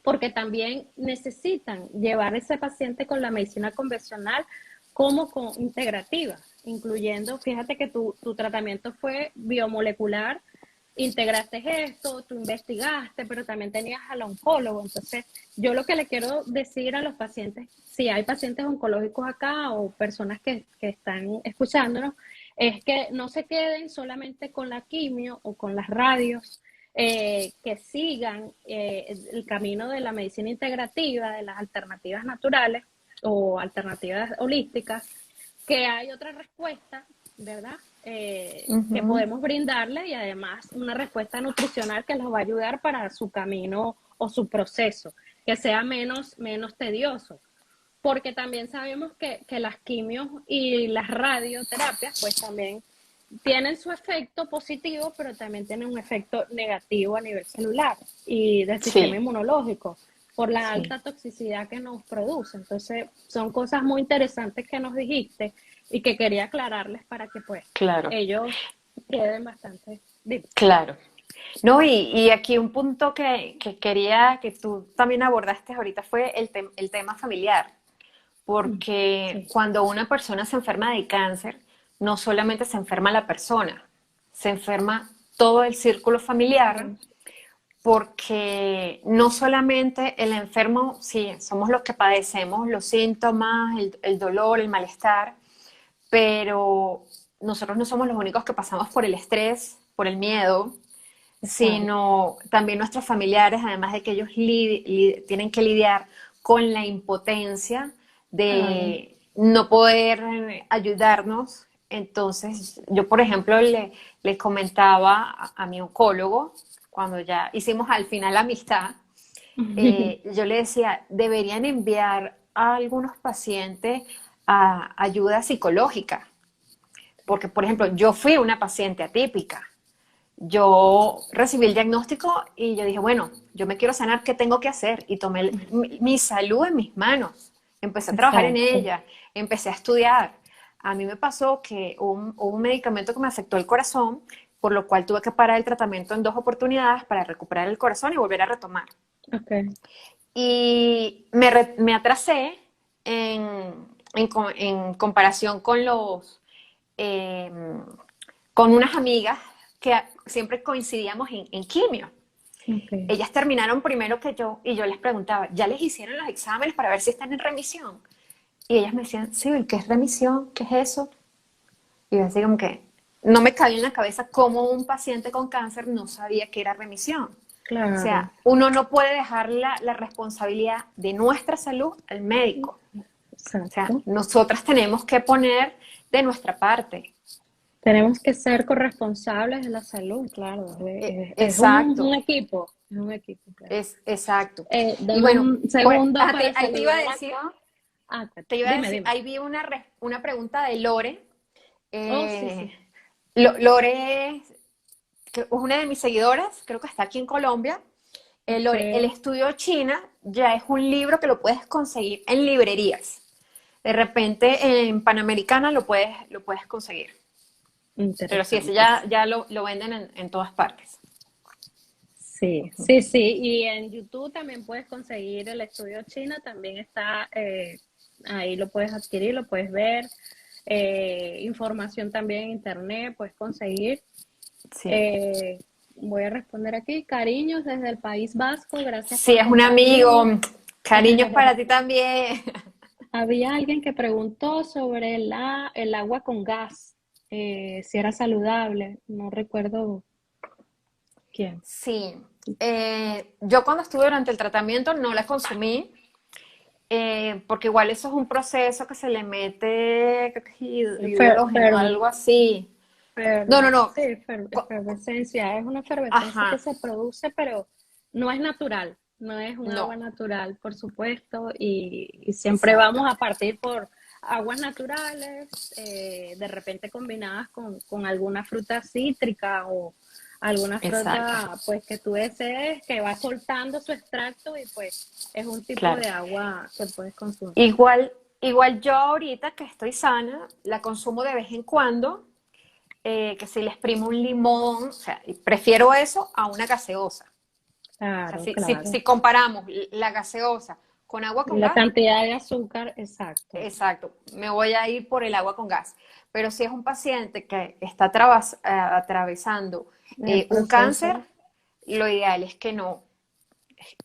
porque también necesitan llevar a ese paciente con la medicina convencional como con integrativa, incluyendo, fíjate que tu tratamiento fue biomolecular, integraste esto, tú investigaste, pero también tenías al oncólogo. Entonces, yo lo que le quiero decir a los pacientes, si hay pacientes oncológicos acá o personas que están escuchándonos, es que no se queden solamente con la quimio o con las radios, que sigan el camino de la medicina integrativa, de las alternativas naturales o alternativas holísticas, que hay otra respuesta, ¿verdad? Que ujú, podemos brindarle y además una respuesta nutricional que los va a ayudar para su camino o su proceso, que sea menos tedioso. Porque también sabemos que las quimios y las radioterapias, pues también tienen su efecto positivo, pero también tienen un efecto negativo a nivel celular y del sistema sí, inmunológico por la sí, alta toxicidad que nos produce. Entonces, son cosas muy interesantes que nos dijiste y que quería aclararles para que pues claro, ellos queden bastante... claro. No, y aquí un punto que quería que tú también abordaste ahorita fue el tema familiar, porque Sí. cuando una persona se enferma de cáncer, no solamente se enferma la persona, se enferma todo el círculo familiar, Todo. porque no solamente el enfermo, sí, somos los que padecemos los síntomas, el dolor, el malestar, pero nosotros no somos los únicos que pasamos por el estrés, por el miedo, Exacto. sino también nuestros familiares, además de que ellos tienen que lidiar con la impotencia Claro. de no poder ayudarnos. Entonces, yo, por ejemplo, le comentaba a mi oncólogo, cuando ya hicimos al final la amistad, yo le decía, deberían enviar a algunos pacientes a ayuda psicológica, porque, por ejemplo, yo fui una paciente atípica. Yo recibí el diagnóstico y yo dije, bueno, yo me quiero sanar, ¿qué tengo que hacer? Y tomé mi salud en mis manos, empecé a trabajar en Exacto. ella, empecé a estudiar. A mí me pasó que hubo un medicamento que me afectó el corazón, por lo cual tuve que parar el tratamiento en 2 oportunidades para recuperar el corazón y volver a retomar. Ok. Y me atrasé en comparación con eh, con unas amigas que siempre coincidíamos en quimio. Ok. Ellas terminaron primero que yo y yo les preguntaba, ¿ya les hicieron los exámenes para ver si están en remisión? Y ellas me decían, sí, ¿qué es remisión? ¿Qué es eso? Y yo así como que no me cabía en la cabeza cómo un paciente con cáncer no sabía qué era remisión. O Claro. sea, uno no puede dejar la responsabilidad de nuestra salud al médico. O sea, Exacto. nosotras tenemos que poner de nuestra parte. Tenemos que ser corresponsables de la salud, claro. Exacto, Es un equipo, claro. es exacto. Y Dame bueno, un pues segundo para ahí te iba a saludar decir, acá. Ah, te iba a dime, decir, dime. ahí vi una pregunta de Lore. Oh, sí, Eh, sí. Lore que es una de mis seguidoras, creo que está aquí en Colombia. Lore, el Ok, estudio China ya es un libro que lo puedes conseguir en librerías. De repente en Panamericana lo puedes conseguir. Pero sí, ese interesante. ya lo venden en todas partes. Sí, sí, sí. Y en YouTube también puedes conseguir el estudio China, también está, ahí lo puedes adquirir, lo puedes ver. Información también en internet puedes conseguir. Sí. Eh, Voy a responder aquí. Cariños desde el País Vasco, gracias Sí, por es un amigo. compartir. Cariños para ti también. Había alguien que preguntó sobre el agua con gas, si era saludable. No recuerdo quién. Sí. Yo cuando estuve durante el tratamiento no la consumí, porque igual eso es un proceso que se le mete creo que es Fer, hidrógeno, algo así. No, no, no. sí, efervescencia. Es una efervescencia que Ajá, se produce, pero no es natural. No es un agua no, natural, por supuesto, y siempre exacto, vamos a partir por aguas naturales, de repente combinadas con alguna fruta cítrica o alguna exacto, fruta pues que tú desees, que va soltando su extracto y pues es un tipo claro. de agua que puedes consumir. Igual, igual yo ahorita que estoy sana, la consumo de vez en cuando, que si le exprimo un limón, o sea, prefiero eso a una gaseosa. O sea, Claro, si claro. comparamos la gaseosa con agua con La gas, cantidad de azúcar, exacto. exacto, me voy a ir por el agua con gas. Pero si es un paciente que está atravesando El un cáncer, proceso lo ideal es que no,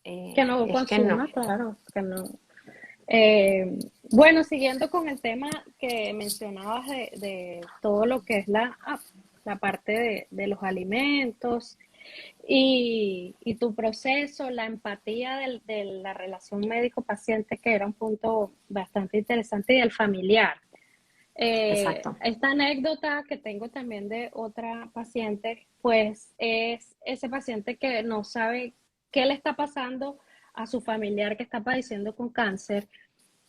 que no es que no. consuma, claro, que no. Bueno, siguiendo con el tema que mencionabas de todo lo que es la parte de los alimentos y tu proceso, la empatía de la relación médico-paciente, que era un punto bastante interesante, y el familiar. Exacto, Esta anécdota que tengo también de otra paciente, pues es ese paciente que no sabe qué le está pasando a su familiar que está padeciendo con cáncer.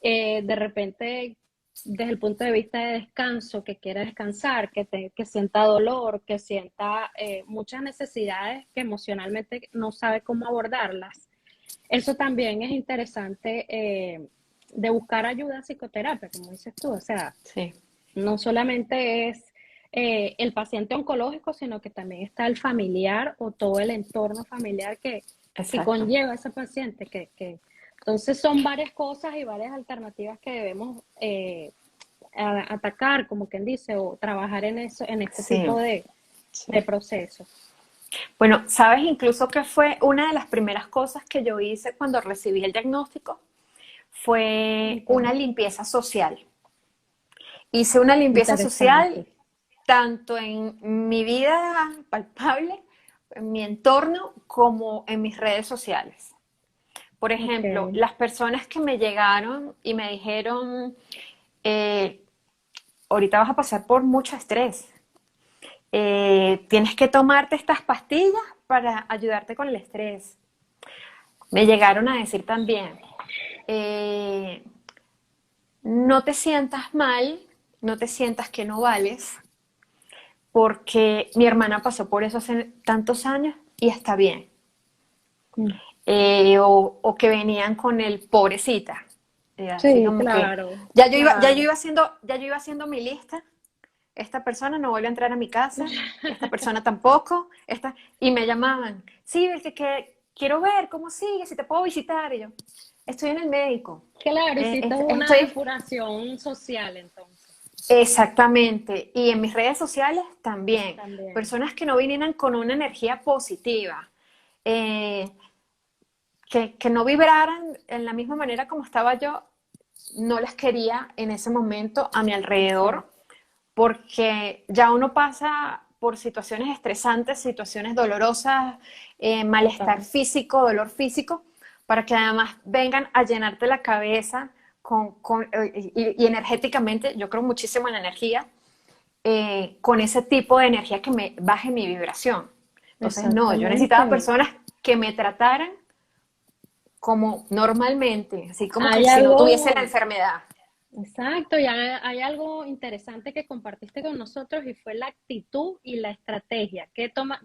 De repente, desde el punto de vista de descanso, que quiera descansar, que sienta dolor, que sienta muchas necesidades que emocionalmente no sabe cómo abordarlas. Eso también es interesante, de buscar ayuda en psicoterapia, como dices tú. O sea, sí, no solamente es el paciente oncológico, sino que también está el familiar o todo el entorno familiar que exacto. conlleva a ese paciente. Entonces son varias cosas y varias alternativas que debemos atacar, como quien dice, o trabajar en eso, en este Sí, tipo sí. de procesos. Bueno, sabes incluso que fue una de las primeras cosas que yo hice cuando recibí el diagnóstico, fue una Okay. limpieza social. Hice una limpieza social Interesante. tanto en mi vida palpable, en mi entorno, como en mis redes sociales. Por ejemplo, Okay. las personas que me llegaron y me dijeron, eh, ahorita vas a pasar por mucho estrés, tienes que tomarte estas pastillas para ayudarte con el estrés. Me llegaron a decir también, eh, no te sientas mal, no te sientas que no vales, porque mi hermana pasó por eso hace tantos años y está bien. Mm. O que venían con el pobrecita. Así Sí, como que claro, ya yo claro. iba haciendo mi lista. Esta persona no vuelve a entrar a mi casa, esta persona tampoco, y me llamaban, sí, el que quiero ver cómo sigue, si te puedo visitar. Y yo, estoy en el médico. Claro, hiciste una Estoy depuración social entonces, exactamente. Y en mis redes sociales también. también. Personas que no vinieran con una energía positiva. Eh, que no vibraran en la misma manera como estaba yo, no las quería en ese momento a mi Okay. alrededor, porque ya uno pasa por situaciones estresantes, situaciones dolorosas, malestar Total. físico, dolor físico, para que además vengan a llenarte la cabeza y energéticamente, yo creo muchísimo en la energía, con ese tipo de energía que me baje mi vibración. Entonces, no, yo necesitaba Exactamente. personas que me trataran como normalmente, así como que Hay si no tuviese la algo, enfermedad. Exacto, y hay algo interesante que compartiste con nosotros y fue la actitud y la estrategia.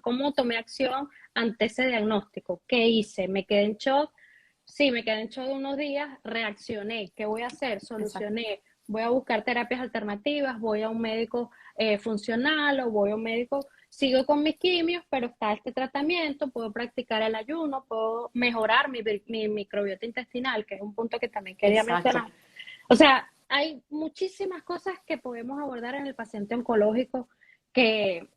¿Cómo tomé acción ante ese diagnóstico? ¿Qué hice? ¿Me quedé en shock? Sí, me quedé en shock de unos días, reaccioné. ¿Qué voy a hacer? Exacto. Solucioné. Voy a buscar terapias alternativas, voy a un médico funcional o voy a un médico, sigo con mis quimios, pero está este tratamiento, puedo practicar el ayuno, puedo mejorar mi microbiota intestinal, que es un punto que también quería Exacto. mencionar. O sea, hay muchísimas cosas que podemos abordar en el paciente oncológico que,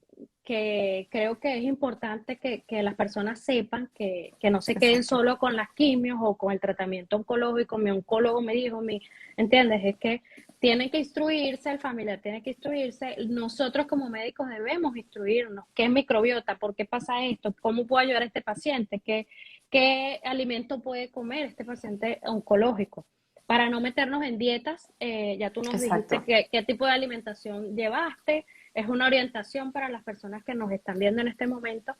que creo que es importante que las personas sepan que no se queden Exacto. solo con las quimios o con el tratamiento oncológico. Mi oncólogo me dijo, ¿entiendes? Es que tienen que instruirse, el familiar tiene que instruirse. Nosotros como médicos debemos instruirnos. ¿Qué es microbiota? ¿Por qué pasa esto? ¿Cómo puedo ayudar a este paciente? ¿Qué alimento puede comer este paciente oncológico? Para no meternos en dietas, ya tú nos dijiste Exacto. qué tipo de alimentación llevaste, es una orientación para las personas que nos están viendo en este momento,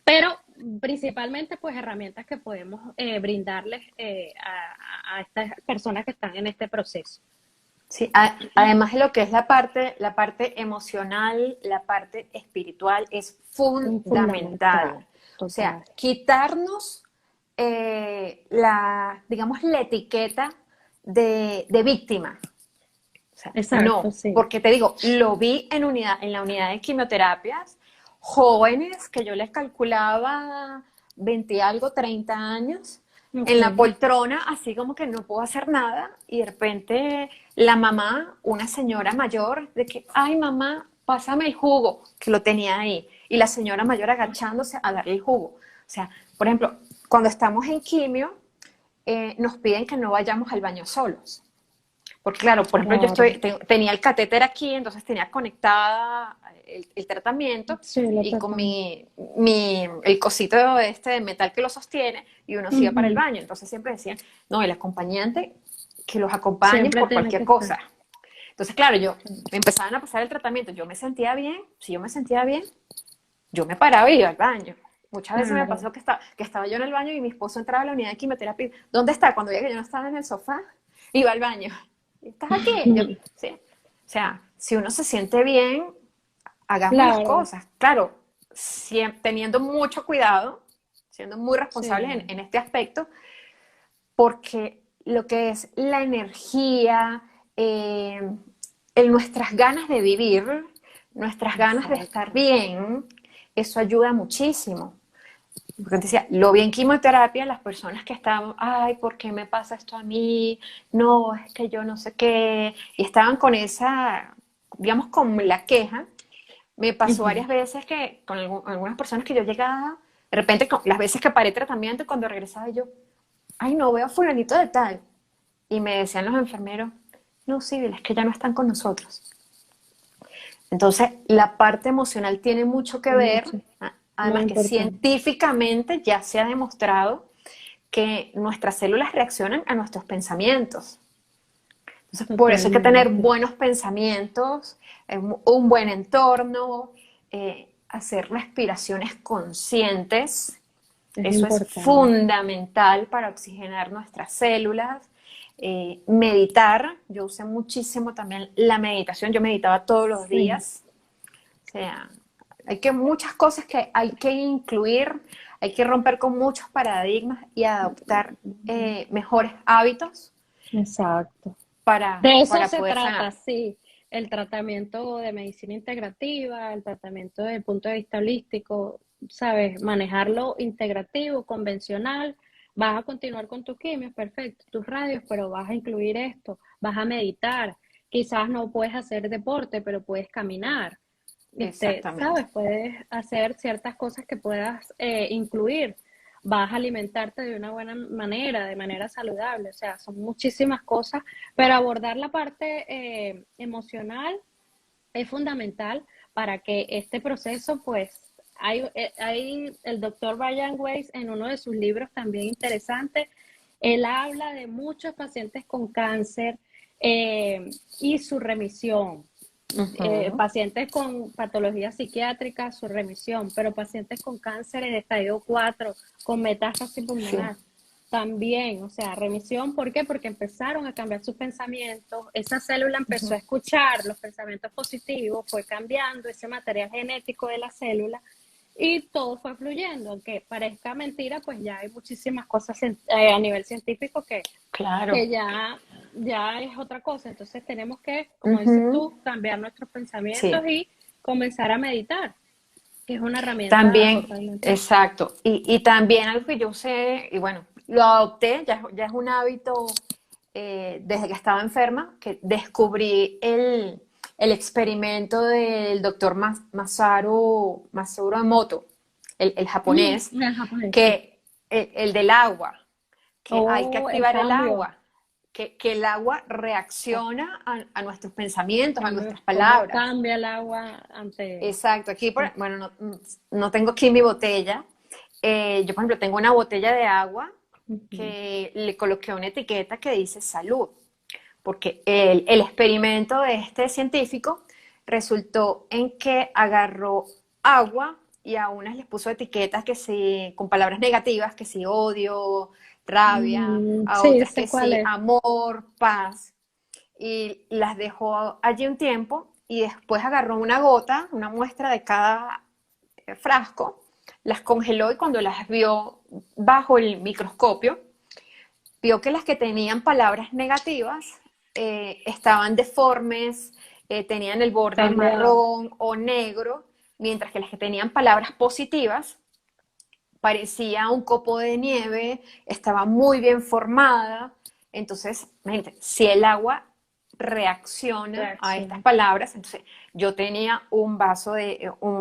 pero principalmente pues herramientas que podemos brindarles a estas personas que están en este proceso. Sí, además de lo que es la parte emocional, la parte espiritual es Fundamental, fundamental. O sea, total. quitarnos digamos, la etiqueta de víctima. O sea, Exacto, no, sí. porque te digo, lo vi en la unidad de quimioterapias, jóvenes que yo les calculaba 20 y algo, 30 años, en la Ok. poltrona, así como que no puedo hacer nada, y de repente la mamá, una señora mayor, de que, ay mamá, pásame el jugo, que lo tenía ahí, y la señora mayor agachándose a darle el jugo. O sea, por ejemplo, cuando estamos en quimio, nos piden que no vayamos al baño solos. Porque claro, por ejemplo, Claro. tenía el catéter aquí, entonces tenía conectada el tratamiento Sí, lo y con tratamos. el cosito este de metal que lo sostiene y uno se iba para el Ujú. baño. Entonces siempre decían, no, el acompañante que los acompañen Siempre por tiene que cualquier estar. cosa. Entonces, claro, me empezaban a pasar el tratamiento, yo me sentía bien, si yo me sentía bien, yo me paraba y iba al baño. Muchas veces me Claro. pasó que estaba yo en el baño y mi esposo entraba a la unidad de quimioterapia. ¿Dónde está? Cuando veía que yo no estaba en el sofá, iba al baño. ¿Estás aquí? Yo, sí. O sea, si uno se siente bien, hagamos las Claro, cosas. Claro, teniendo mucho cuidado, siendo muy responsables sí. en este aspecto, porque lo que es la energía, nuestras ganas de vivir, nuestras ganas de estar Exacto. bien, eso ayuda muchísimo. Porque te decía, lo vi en quimioterapia, las personas que estaban, ay, ¿por qué me pasa esto a mí? No, es que yo no sé qué. Y estaban con esa, digamos, con la queja. Me pasó Ujú. varias veces que con algunas personas que yo llegaba, de repente, las veces que paré tratamiento, cuando regresaba yo, ay, no veo a fulanito de tal. Y me decían los enfermeros, no, sí, es que ya no están con nosotros. Entonces, la parte emocional tiene mucho que ver, Mucho, muy además que importante. científicamente ya se ha demostrado que nuestras células reaccionan a nuestros pensamientos. Entonces, por eso hay que tener Totalmente. buenos pensamientos, un buen entorno, hacer respiraciones conscientes. Es Eso es importante. fundamental para oxigenar nuestras células. Meditar, yo usé muchísimo también la meditación, yo meditaba todos los Sí, días. O sea, muchas cosas que hay que incluir, hay que romper con muchos paradigmas y adoptar mejores hábitos exacto. De eso para se poder trata, sanar. sí. El tratamiento de medicina integrativa, el tratamiento desde el punto de vista holístico, sabes, manejarlo integrativo, convencional. Vas a continuar con tus quimios, perfecto, tus radios, pero vas a incluir esto, vas a meditar. Quizás no puedes hacer deporte, pero puedes caminar. Exactamente. Sabes, puedes hacer ciertas cosas que puedas incluir. Vas a alimentarte de una buena manera, de manera saludable. O sea, son muchísimas cosas, pero abordar la parte emocional es fundamental para que este proceso, pues, hay el doctor Brian Weiss en uno de sus libros también interesante, él habla de muchos pacientes con cáncer y su remisión. Ujú. Pacientes con patologías psiquiátricas, su remisión, pero pacientes con cáncer de estadio 4 con metástasis Sí, pulmonar. también, o sea, remisión, ¿por qué? Porque empezaron a cambiar sus pensamientos, esa célula empezó a escuchar los pensamientos positivos, fue cambiando ese material genético de la célula y todo fue fluyendo. Aunque parezca mentira, pues ya hay muchísimas cosas a nivel científico Claro. que ya es otra cosa. Entonces tenemos que, como dices Ujú. tú, cambiar nuestros pensamientos Sí. y comenzar a meditar, que es una herramienta También, totalmente. exacto. Y también algo que yo sé, y bueno, lo adopté, ya es un hábito desde que estaba enferma, que descubrí el experimento del doctor Masaru Emoto, el japonés, El japonés, sí. que el del agua, que hay que Oh, el activar el cambio, agua, que el agua reacciona a nuestros pensamientos, a cambio, nuestras cómo palabras. cambia el agua ante... Exacto, aquí, Sí. bueno, no tengo aquí mi botella. Yo, por ejemplo, tengo una botella de agua Ujú. que le coloqué una etiqueta que dice salud, porque el experimento de este científico resultó en que agarró agua y a unas les puso etiquetas que sí, con palabras negativas, que sí, odio, rabia, a Sí, otras sé que cuál sí, es. amor, paz, y las dejó allí un tiempo y después agarró una gota, una muestra de cada frasco, las congeló y cuando las vio bajo el microscopio, vio que las que tenían palabras negativas estaban deformes, tenían el borde Cambiado. marrón o negro, mientras que las que tenían palabras positivas parecía un copo de nieve, estaba muy bien formada. Entonces, imagínate, si el agua reacciona a estas Reacción. palabras, entonces yo tenía un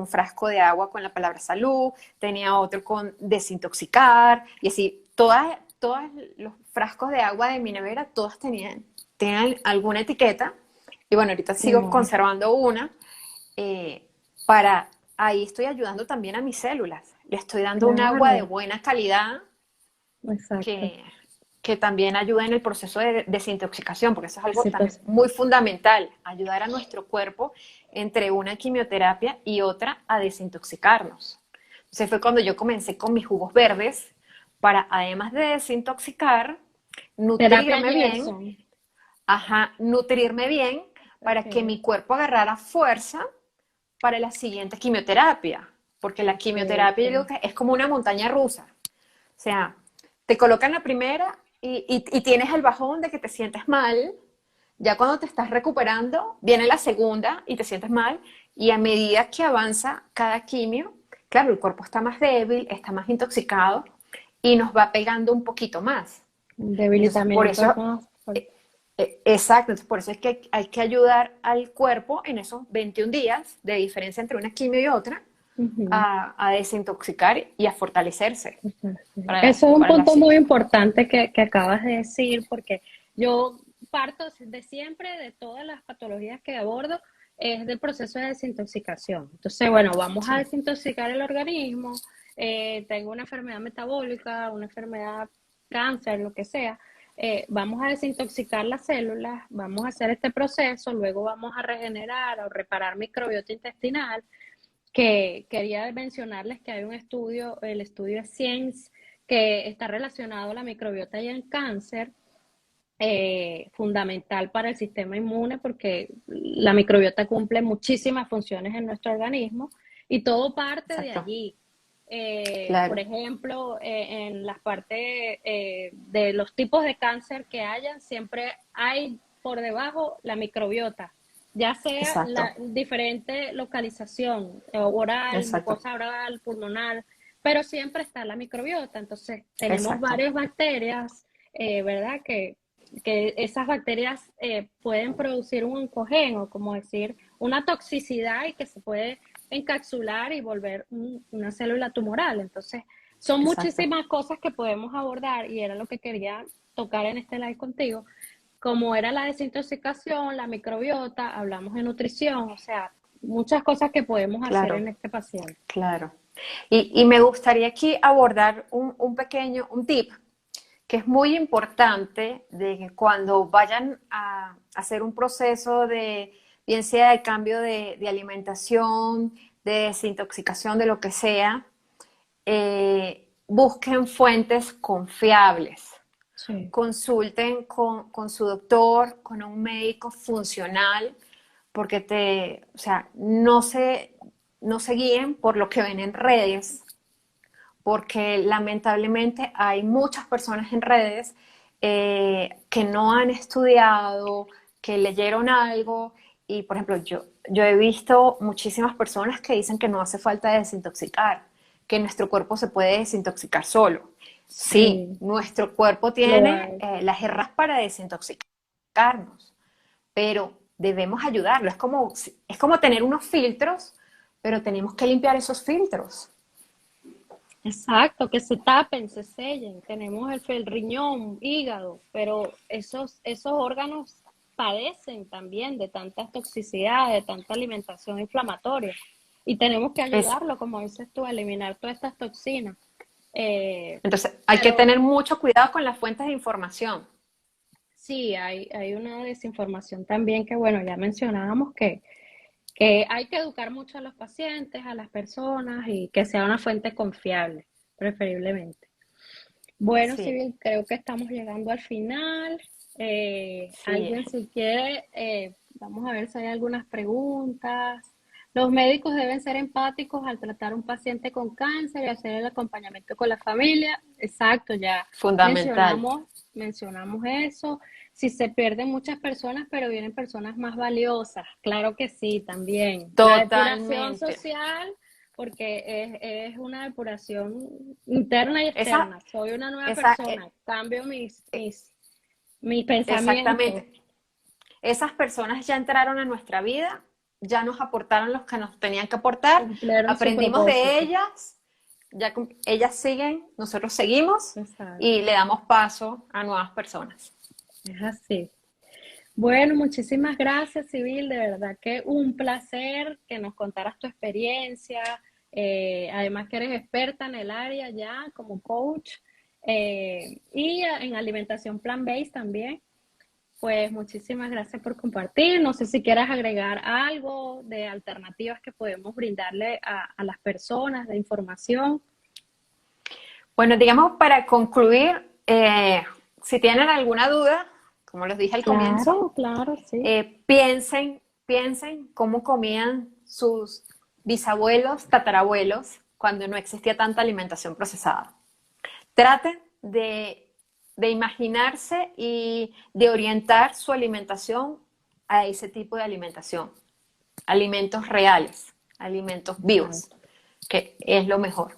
frasco de agua con la palabra salud, tenía otro con desintoxicar, y así, todos los frascos de agua de mi nevera, todos tenían alguna etiqueta, y bueno, ahorita sigo Igual. conservando una, eh, para ahí estoy ayudando también a mis células. Le estoy dando un agua de Claro, buena calidad exacto. que, que también ayuda en el proceso de desintoxicación, porque eso es algo también Desintox- muy fundamental, ayudar a nuestro cuerpo entre una quimioterapia y otra a desintoxicarnos. Entonces fue cuando yo comencé con mis jugos verdes para, además de desintoxicar, Terapia nutrirme bien, Gerson. ajá, nutrirme bien para que Okay, mi cuerpo agarrara fuerza para la siguiente quimioterapia, porque la okay, quimioterapia yo digo okay. que es como una montaña rusa. O sea, te colocan la primera y tienes el bajón de que te sientes mal, ya cuando te estás recuperando, viene la segunda y te sientes mal, y a medida que avanza cada quimio, claro, el cuerpo está más débil, está más intoxicado y nos va pegando un poquito más. Entonces, por Debilitamiento eso, es más fuerte. exacto, entonces por eso es que hay que ayudar al cuerpo en esos 21 días de diferencia entre una quimio y otra Ujú. a desintoxicar y a fortalecerse Eso es un para la punto muy siguiente. importante que acabas de decir, porque yo parto de siempre, de todas las patologías que abordo, es del proceso de desintoxicación. Entonces, bueno, vamos a Sí, desintoxicar el organismo, tengo una enfermedad metabólica, una enfermedad, cáncer, lo que sea, vamos a desintoxicar las células, vamos a hacer este proceso, luego vamos a regenerar o reparar microbiota intestinal, que quería mencionarles que hay un estudio, el estudio Science, que está relacionado a la microbiota y el cáncer, fundamental para el sistema inmune porque la microbiota cumple muchísimas funciones en nuestro organismo y todo parte de exacto, allí. Por claro, ejemplo, en las partes de los tipos de cáncer que hayan, siempre hay por debajo la microbiota, ya sea exacto, la diferente localización, oral, exacto, mucosa oral, pulmonar, pero siempre está la microbiota. Entonces, tenemos exacto, varias bacterias, ¿verdad? Que esas bacterias pueden producir un oncogeno, como decir, una toxicidad y que se puede encapsular y volver una célula tumoral. Entonces, son exacto. muchísimas cosas que podemos abordar y era lo que quería tocar en este live contigo, como era la desintoxicación, la microbiota, hablamos de nutrición, o sea, muchas cosas que podemos hacer Claro, en este paciente. claro. Y me gustaría aquí abordar un tip que es muy importante de que cuando vayan a hacer un proceso de, bien sea de cambio de alimentación, de desintoxicación, de lo que sea, busquen fuentes confiables. Sí. Consulten con su doctor, con un médico funcional, porque o sea, no se guíen por lo que ven en redes, porque lamentablemente hay muchas personas en redes que no han estudiado, que leyeron algo y, por ejemplo, yo he visto muchísimas personas que dicen que no hace falta desintoxicar, que nuestro cuerpo se puede desintoxicar solo. Sí, Sí, nuestro cuerpo lo tiene hay. las herramientas para desintoxicarnos, pero debemos ayudarlo. Es como tener unos filtros, pero tenemos que limpiar esos filtros. Exacto, que se tapen, se sellen. Tenemos el riñón, hígado, pero esos órganos padecen también de tantas toxicidades, de tanta alimentación inflamatoria. Y tenemos que Es, ayudarlo, como dices tú, a eliminar todas estas toxinas. Eh, entonces, hay que pero tener mucho cuidado con las fuentes de información. sí, hay una desinformación también que, bueno, ya mencionábamos que hay que educar mucho a los pacientes, a las personas y que sea una fuente confiable, preferiblemente. Bueno, Sí, Civil, creo que estamos llegando al final. sí. Alguien si quiere, vamos a ver si hay algunas preguntas. Los médicos deben ser empáticos al tratar a un paciente con cáncer y hacer el acompañamiento con la familia. Exacto, ya Fundamental. mencionamos, mencionamos eso. Si se pierden muchas personas, pero vienen personas más valiosas. Claro que sí, también. La depuración Totalmente. social porque es una depuración interna y Esa, externa. Soy una nueva esa, persona, cambio eh, mis pensamientos. exactamente. Esas personas ya entraron a nuestra vida, ya nos aportaron los que nos tenían que aportar, Cumplieron su aprendimos de propósito. ellas, ellas siguen, nosotros seguimos y Exacto, le damos paso a nuevas personas. es así. Bueno, muchísimas gracias, Sibyl. De verdad que un placer que nos contaras tu experiencia. Además que eres experta en el área ya como coach y en alimentación plant-based también. Pues muchísimas gracias por compartir. No sé si quieras agregar algo de alternativas que podemos brindarle a las personas de información. Bueno, digamos para concluir, si tienen alguna duda, como les dije al comienzo, Claro, claro, sí. piensen cómo comían sus bisabuelos, tatarabuelos, cuando no existía tanta alimentación procesada. Traten de imaginarse y de orientar su alimentación a ese tipo de alimentación. Alimentos reales, alimentos vivos, Exacto. que es lo mejor.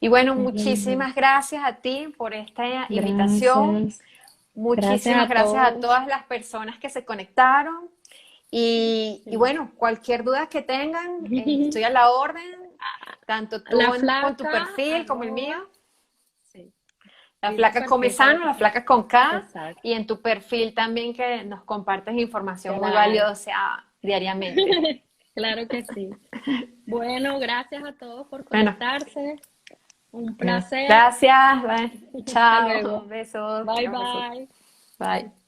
Y bueno, Es lo mejor. muchísimas gracias a ti por esta invitación. Gracias. Gracias Muchísimas a gracias a todos. todas las personas que se conectaron. Y Sí. bueno, cualquier duda que tengan, estoy a la orden, tanto La tú con tu flaca, perfil como el mío. arroba, sí. La Dile flaca come perfil para sano, que la te... flaca con K, Exacto. y en tu perfil también que nos compartes información muy Claro. valiosa diariamente. Claro que sí. Bueno, gracias a todos por Bueno, conectarse. Un bueno, placer. gracias, bye. Hasta Chao, luego. besos, Bye chao, besos, bye. bye.